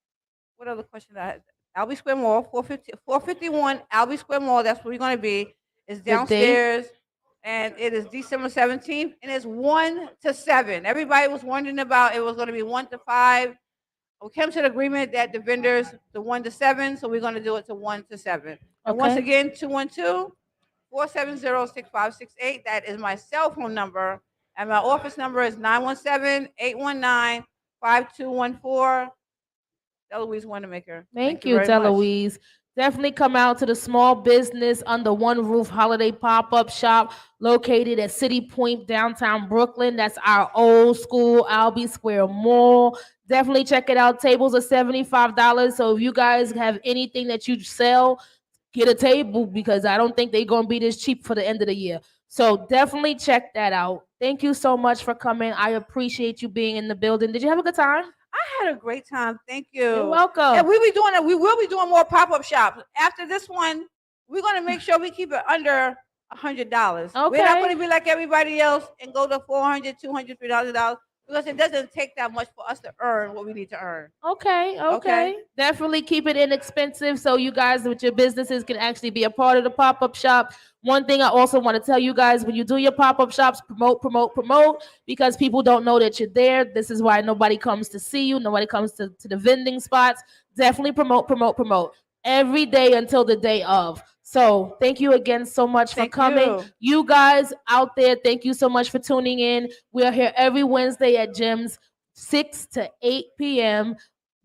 what other question I had? Albee Square Mall, 451 Albee Square Mall. That's where we're going to be. It's Good day. downstairs, and it is December 17th, and it's 1 to 7. Everybody was wondering about it was going to be 1 to 5. We came to an agreement that the vendors, the 1 to 7, so we're going to do it to 1 to 7. And once Okay. again, 212-470-6568. That is my cell phone number, and my office number is 917-819-5214. Delloise Wannamaker. Thank you, very much. Delloise. Definitely come out to the small business under one roof holiday pop-up shop located at City Point, downtown Brooklyn. That's our old school Albee Square Mall. Definitely check it out. Tables are $75. So if you guys have anything that you sell, get a table because I don't think they're going to be this cheap for the end of the year. So definitely check that out. Thank you so much for coming. I appreciate you being in the building. Did you have a good time? I had a great time. Thank you. You're welcome. And we will be doing more pop-up shops. After this one, we're gonna make sure we keep it under $100. We're not Okay. gonna be like everybody else and go to $400, $200, $300 because it doesn't take that much for us to earn what we need to earn. Okay. Okay. Definitely keep it inexpensive so you guys with your businesses can actually be a part of the pop-up shop. One thing I also want to tell you guys, when you do your pop-up shops, promote, because people don't know that you're there. This is why nobody comes to see you. Nobody comes to the vending spots. Definitely promote every day until the day of. So thank you again so much for coming. You guys out there, thank you so much for tuning in. We are here every Wednesday at Jim's, 6 to 8 p.m.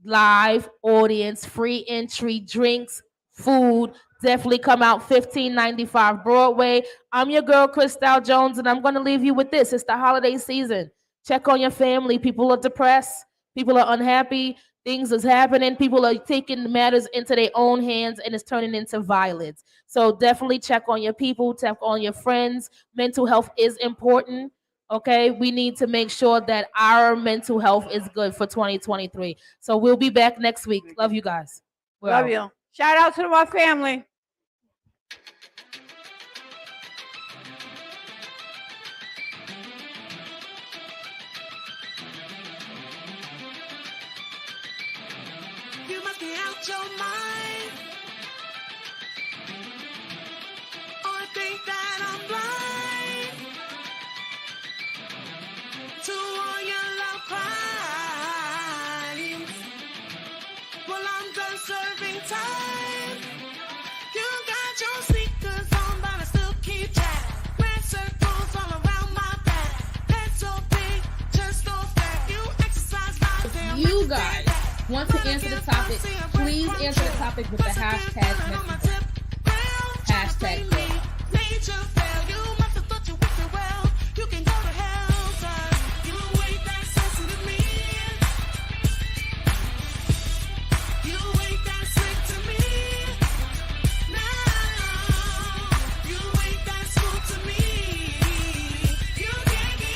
Live audience, free entry, drinks, food. Definitely come out. 1595 Broadway. I'm your girl, Christal Jones, and I'm going to leave you with this. It's the holiday season. Check on your family. People are depressed. People are unhappy. Things is happening. People are taking matters into their own hands, and it's turning into violence. So definitely check on your people. Check on your friends. Mental health is important. Okay, we need to make sure that our mental health is good for 2023. So we'll be back next week. Love you guys. We're Love out. you. Shout out to my family. You must be out your mind. Or think that I'm blind to all your love crimes. Well, I'm done serving time. You got your sneakers on, but I still keep track. Red circles all around my back. That's so big, just so fat. You exercise my damn. You guys want to answer the topic, please answer the topic with the hashtag. Hashtag.